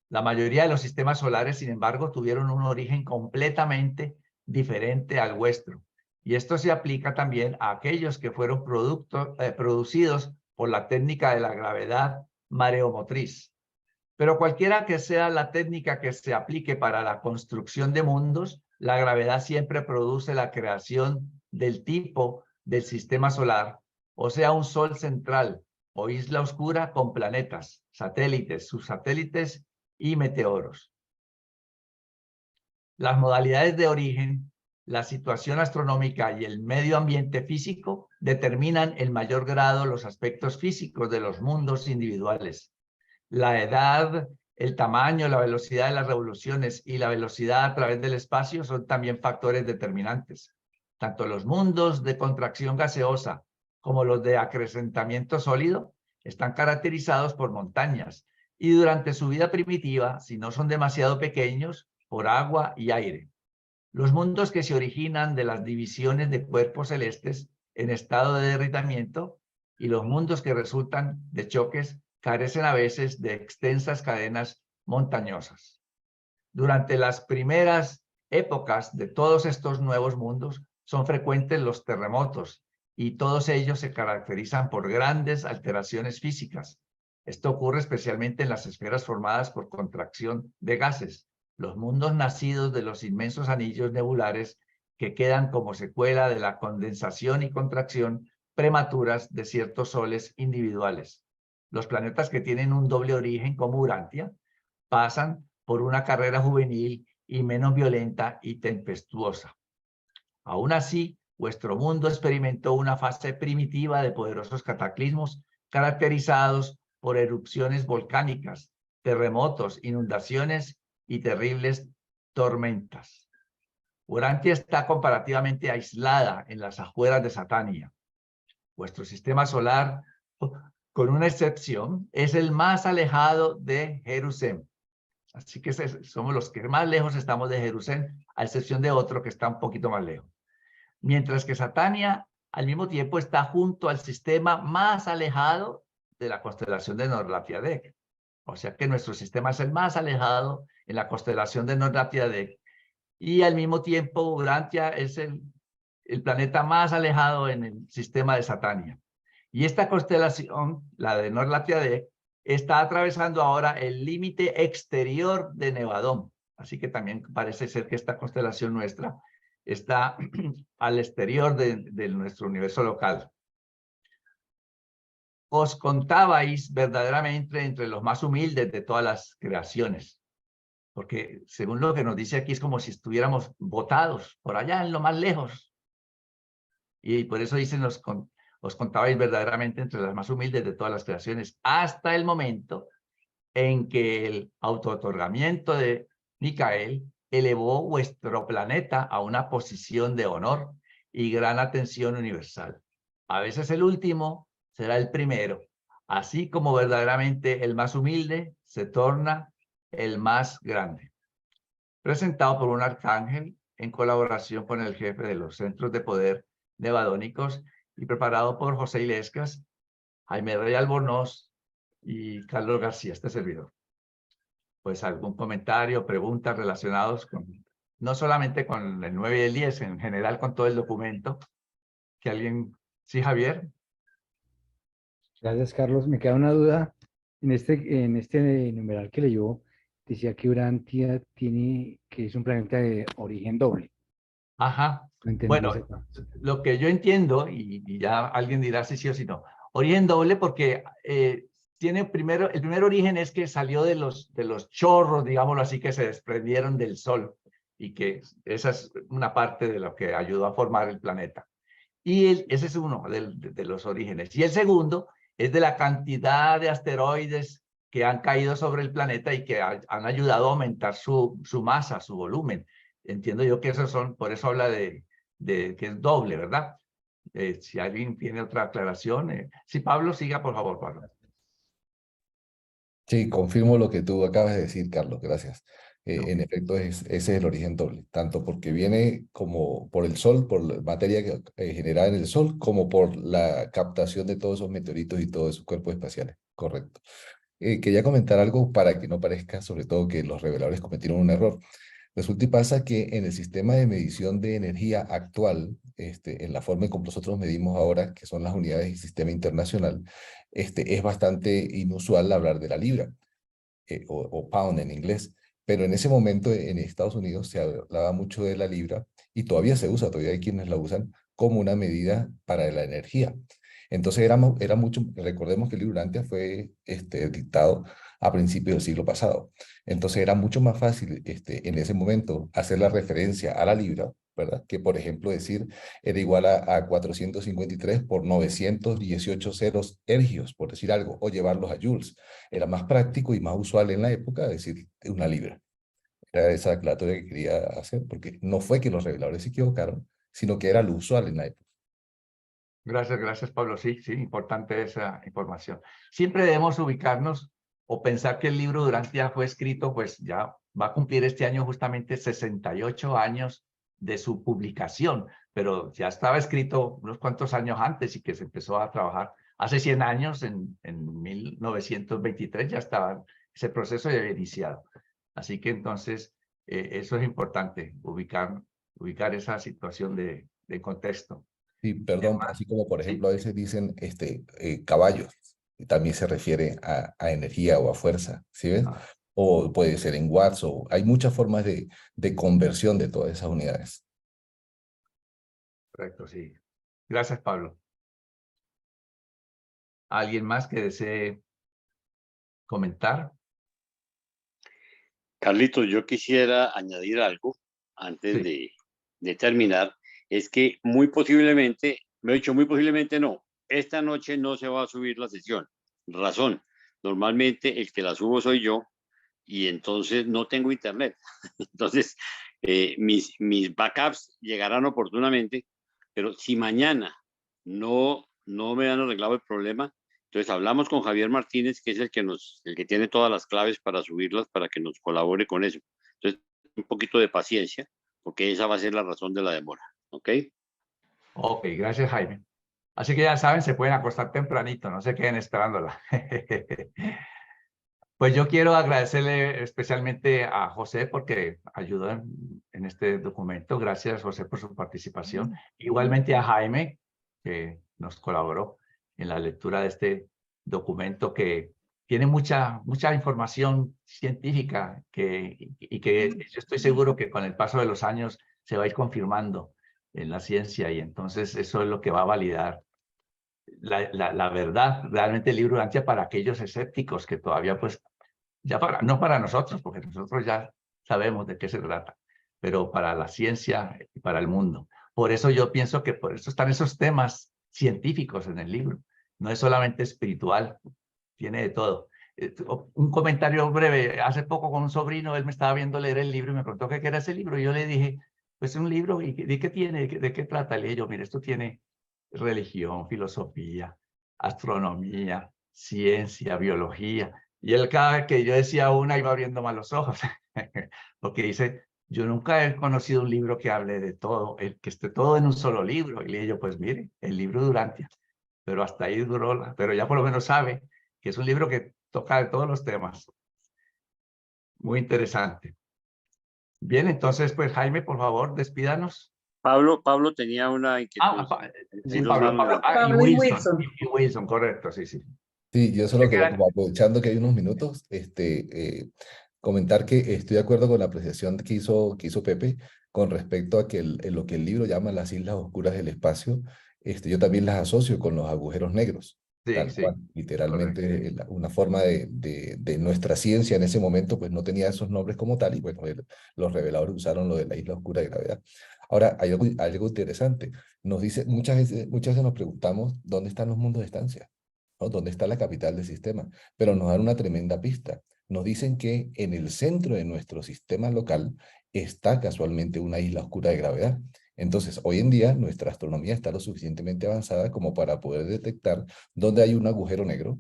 La mayoría de los sistemas solares, sin embargo, tuvieron un origen completamente diferente al vuestro. Y esto se aplica también a aquellos que fueron producidos por la técnica de la gravedad mareomotriz. Pero cualquiera que sea la técnica que se aplique para la construcción de mundos, la gravedad siempre produce la creación del tipo del sistema solar, o sea, un sol central o isla oscura con planetas, satélites, subsatélites y meteoros. Las modalidades de origen, la situación astronómica y el medio ambiente físico determinan en mayor grado los aspectos físicos de los mundos individuales. La edad, el tamaño, la velocidad de las revoluciones y la velocidad a través del espacio son también factores determinantes. Tanto los mundos de contracción gaseosa como los de acrecentamiento sólido están caracterizados por montañas y durante su vida primitiva, si no son demasiado pequeños, por agua y aire. Los mundos que se originan de las divisiones de cuerpos celestes en estado de derritamiento y los mundos que resultan de choques carecen a veces de extensas cadenas montañosas. Durante las primeras épocas de todos estos nuevos mundos son frecuentes los terremotos y todos ellos se caracterizan por grandes alteraciones físicas. Esto ocurre especialmente en las esferas formadas por contracción de gases, los mundos nacidos de los inmensos anillos nebulares que quedan como secuela de la condensación y contracción prematuras de ciertos soles individuales. Los planetas que tienen un doble origen como Urantia pasan por una carrera juvenil y menos violenta y tempestuosa. Aún así, vuestro mundo experimentó una fase primitiva de poderosos cataclismos caracterizados por erupciones volcánicas, terremotos, inundaciones y terribles tormentas. Urantia está comparativamente aislada en las afueras de Satania. Vuestro sistema solar, con una excepción, es el más alejado de Jerusalén. Así que somos los que más lejos estamos de Jerusalén, a excepción de otro que está un poquito más lejos. Mientras que Satania, al mismo tiempo, está junto al sistema más alejado de la constelación de Nor-Lathiadec. O sea que nuestro sistema es el más alejado en la constelación de Nor-Lathiadec. Y al mismo tiempo, Urantia es el planeta más alejado en el sistema de Satania. Y esta constelación, la de Nor-Lathiadec, está atravesando ahora el límite exterior de Nevadón. Así que también parece ser que esta constelación nuestra está al exterior de nuestro universo local. Os contabais verdaderamente entre los más humildes de todas las creaciones, porque según lo que nos dice aquí es como si estuviéramos botados por allá en lo más lejos. Y por eso dicen, os contabais verdaderamente entre las más humildes de todas las creaciones, hasta el momento en que el autootorgamiento de Micael elevó vuestro planeta a una posición de honor y gran atención universal. A veces el último será el primero, así como verdaderamente el más humilde se torna el más grande. Presentado por un arcángel en colaboración con el jefe de los centros de poder nevadónicos y preparado por José Illescas, Jaime Rey Albornoz y Carlos García, este servidor. Pues algún comentario, preguntas relacionados con, no solamente con el 9 y el 10, en general con todo el documento. ¿Que alguien? Sí, Javier. Gracias, Carlos. Me queda una duda. En este numeral que leyó, decía que Urantia tiene, que es un planeta de origen doble. Ajá. No entendí Bueno, esa parte. lo que yo entiendo, y ya alguien dirá si sí o si no, origen doble porque tiene el primer origen es que salió de los chorros, digámoslo así, que se desprendieron del Sol, y que esa es una parte de lo que ayudó a formar el planeta. Y ese es uno de los orígenes. Y el segundo es de la cantidad de asteroides que han caído sobre el planeta y que han ayudado a aumentar su masa, su volumen. Entiendo yo que esos son, por eso habla de que es doble, ¿verdad? Si alguien tiene otra aclaración. Si Pablo, siga, por favor, Pablo. Sí, confirmo lo que tú acabas de decir, Carlos, gracias. En efecto, ese es el origen doble, tanto porque viene como por el Sol, por la materia generada en el Sol, como por la captación de todos esos meteoritos y todos esos cuerpos espaciales. Correcto. Quería comentar algo para que no parezca, sobre todo, que los reveladores cometieron un error. Resulta y pasa que en el sistema de medición de energía actual, en la forma en como nosotros medimos ahora, que son las unidades del sistema internacional, es bastante inusual hablar de la libra, o pound en inglés. Pero en ese momento en Estados Unidos se hablaba mucho de la libra y todavía se usa, todavía hay quienes la usan como una medida para la energía. Entonces era mucho, recordemos que el libro Urantia fue dictado a principios del siglo pasado. Entonces era mucho más fácil en ese momento hacer la referencia a la libra, ¿verdad? Que por ejemplo decir era igual a 453 por 918 ceros ergios, por decir algo, o llevarlos a joules. Era más práctico y más usual en la época decir una libra. Era esa aclaratoria que quería hacer, porque no fue que los reveladores se equivocaron, sino que era lo usual en la época. Gracias, Pablo. Sí, importante esa información. Siempre debemos ubicarnos o pensar que el libro Urantia fue escrito, pues ya va a cumplir este año justamente 68 años de su publicación, pero ya estaba escrito unos cuantos años antes y que se empezó a trabajar. Hace 100 años, en 1923, ya estaba, ese proceso ya había iniciado. Así que entonces, eso es importante, ubicar esa situación de contexto. Sí, perdón, así como por ejemplo a veces dicen caballos, y también se refiere a energía o a fuerza, ¿sí ves? Ah, O puede ser en watts, o hay muchas formas de conversión de todas esas unidades. correcto, sí. Gracias, Pablo. ¿Alguien más que desee comentar? Carlitos, yo quisiera añadir algo antes Sí. de terminar. Es que muy posiblemente, me he dicho muy posiblemente no, esta noche no se va a subir la sesión. Razón, normalmente el que la subo soy yo y entonces no tengo internet. Entonces, mis backups llegarán oportunamente, pero si mañana no me han arreglado el problema, entonces hablamos con Javier Martínez, que es el que tiene todas las claves para subirlas, para que nos colabore con eso. Entonces, un poquito de paciencia, porque esa va a ser la razón de la demora. ¿Ok? Ok, gracias, Jaime. Así que ya saben, se pueden acostar tempranito, no se queden esperándola. Pues yo quiero agradecerle especialmente a José porque ayudó en este documento. Gracias, José, por su participación. Igualmente a Jaime, que nos colaboró en la lectura de este documento que tiene mucha información científica y que yo estoy seguro que con el paso de los años se va a ir confirmando en la ciencia y entonces eso es lo que va a validar la verdad, realmente el libro de Urantia para aquellos escépticos que todavía pues ya no para nosotros, porque nosotros ya sabemos de qué se trata, pero para la ciencia y para el mundo. Por eso yo pienso que por eso están esos temas científicos en el libro. No es solamente espiritual, tiene de todo. Un comentario breve. Hace poco con un sobrino, él me estaba viendo leer el libro y me preguntó qué era ese libro. Y yo le dije, pues es un libro, ¿y de qué tiene? ¿De qué trata? Le dije yo, mire, esto tiene religión, filosofía, astronomía, ciencia, biología. Y él cada vez que yo decía una iba abriendo más los ojos, porque dice, yo nunca he conocido un libro que hable de todo, que esté todo en un solo libro. Y le dije yo, pues mire, el libro de Urantia, pero hasta ahí duró, pero ya por lo menos sabe que es un libro que toca de todos los temas. Muy interesante. Bien, entonces, pues Jaime, por favor, despídanos. Pablo tenía una inquietud. Sí, Hay dos Pablo, manos levantadas. y Pablo y Wilson, Wilson. y Wilson, correcto, sí, sí. Sí, yo Se solo quería, quedan- como aprovechando que hay unos minutos, comentar que estoy de acuerdo con la apreciación que hizo Pepe con respecto a que lo que el libro llama las islas oscuras del espacio, yo también las asocio con los agujeros negros, Sí, tal cual. sí, correcto. Literalmente, una forma de nuestra ciencia en ese momento, pues no tenía esos nombres como tal, y bueno, los reveladores usaron lo de la isla oscura de gravedad. Ahora, hay algo interesante. Nos dice, muchas veces nos preguntamos, ¿dónde están los mundos de estancia? ¿No? ¿Dónde está la capital del sistema? Pero nos dan una tremenda pista. Nos dicen que en el centro de nuestro sistema local está casualmente una isla oscura de gravedad. Entonces, hoy en día nuestra astronomía está lo suficientemente avanzada como para poder detectar dónde hay un agujero negro,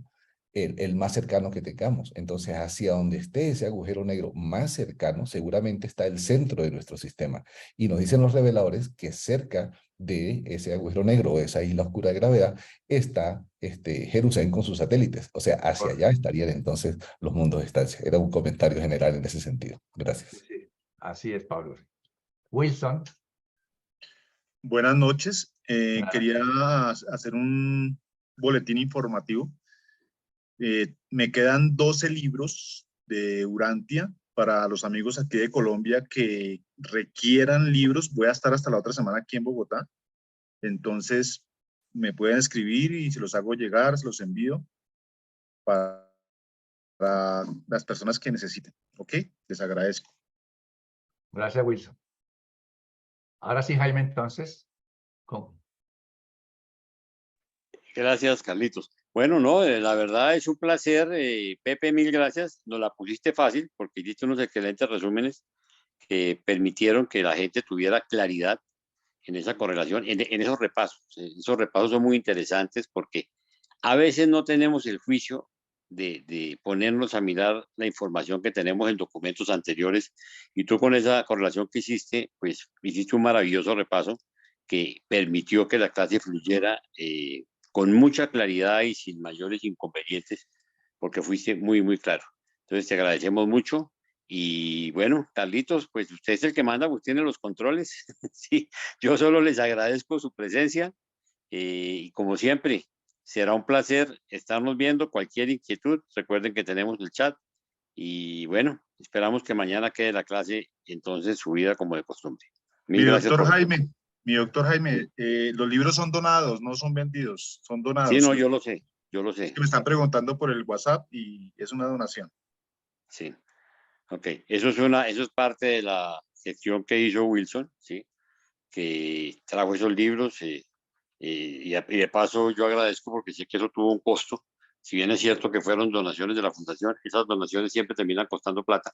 el más cercano que tengamos. Entonces, hacia donde esté ese agujero negro más cercano, seguramente está el centro de nuestro sistema. Y nos dicen los reveladores que cerca de ese agujero negro o esa isla oscura de gravedad está Jerusalén con sus satélites. O sea, hacia allá estarían entonces los mundos de estancia. Era un comentario general en ese sentido. Sí, Gracias. sí. Así es, Pablo. Wilson. Buenas noches. Nada. Quería hacer un boletín informativo. Me quedan 12 libros de Urantia para los amigos aquí de Colombia que requieran libros. Voy a estar hasta la otra semana aquí en Bogotá. Entonces, me pueden escribir y se los hago llegar, se los envío para las personas que necesiten. ¿Ok? Les agradezco. Gracias, Wilson. Ahora sí, Jaime, entonces, con... Gracias, Carlitos. Bueno, no, la verdad es un placer. Pepe, mil gracias. Nos la pusiste fácil porque hiciste unos excelentes resúmenes que permitieron que la gente tuviera claridad en esa correlación, en esos repasos. Esos repasos son muy interesantes porque a veces no tenemos el juicio de ponernos a mirar la información que tenemos en documentos anteriores y tú con esa correlación que hiciste, pues hiciste un maravilloso repaso que permitió que la clase fluyera con mucha claridad y sin mayores inconvenientes porque fuiste muy, muy claro. Entonces te agradecemos mucho y bueno, Carlitos, pues usted es el que manda, usted tiene los controles. Sí, yo solo les agradezco su presencia Y como siempre, será un placer estarnos viendo. Cualquier inquietud, recuerden que tenemos el chat. Y bueno, esperamos que mañana quede la clase entonces subida como de costumbre. Mil gracias. Mi doctor Jaime, los libros son donados, no son vendidos, son donados. Sí, no, yo lo sé, yo lo sé. Es que me están preguntando por el WhatsApp y es una donación. Sí, ok. Eso es parte de la gestión que hizo Wilson, ¿sí? Que trajo esos libros y de paso yo agradezco porque sé que eso tuvo un costo. Si bien es cierto que fueron donaciones de la fundación, esas donaciones siempre terminan costando plata.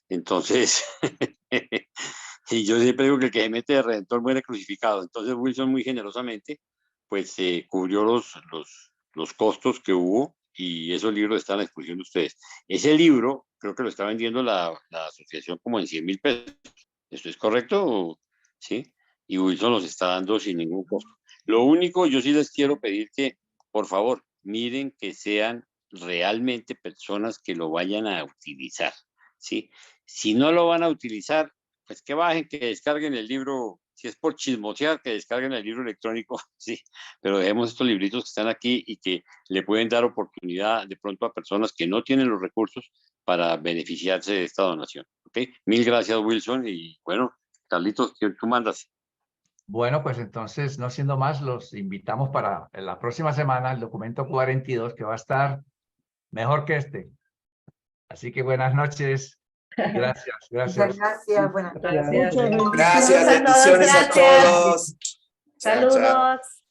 Entonces, y yo siempre digo que el que se mete de redentor muere crucificado. Entonces Wilson muy generosamente pues cubrió los costos que hubo y esos libros están a la disposición de ustedes. Ese libro creo que lo está vendiendo la asociación como en 100.000 pesos. ¿Esto es correcto? ¿Sí? Y Wilson los está dando sin ningún costo. Lo único, yo sí les quiero pedir que, por favor, miren que sean realmente personas que lo vayan a utilizar, ¿sí? Si no lo van a utilizar, pues que bajen, que descarguen el libro, si es por chismosear, que descarguen el libro electrónico, sí, pero dejemos estos libritos que están aquí y que le pueden dar oportunidad de pronto a personas que no tienen los recursos para beneficiarse de esta donación, ¿ok? Mil gracias, Wilson, y bueno, Carlitos, tú mandas. Bueno, pues entonces, no siendo más, los invitamos para la próxima semana el documento 42, que va a estar mejor que este. Así que buenas noches. Gracias, gracias. Muchas gracias, buenas noches. Gracias. Gracias, bendiciones a todos. Chao, chao. Saludos.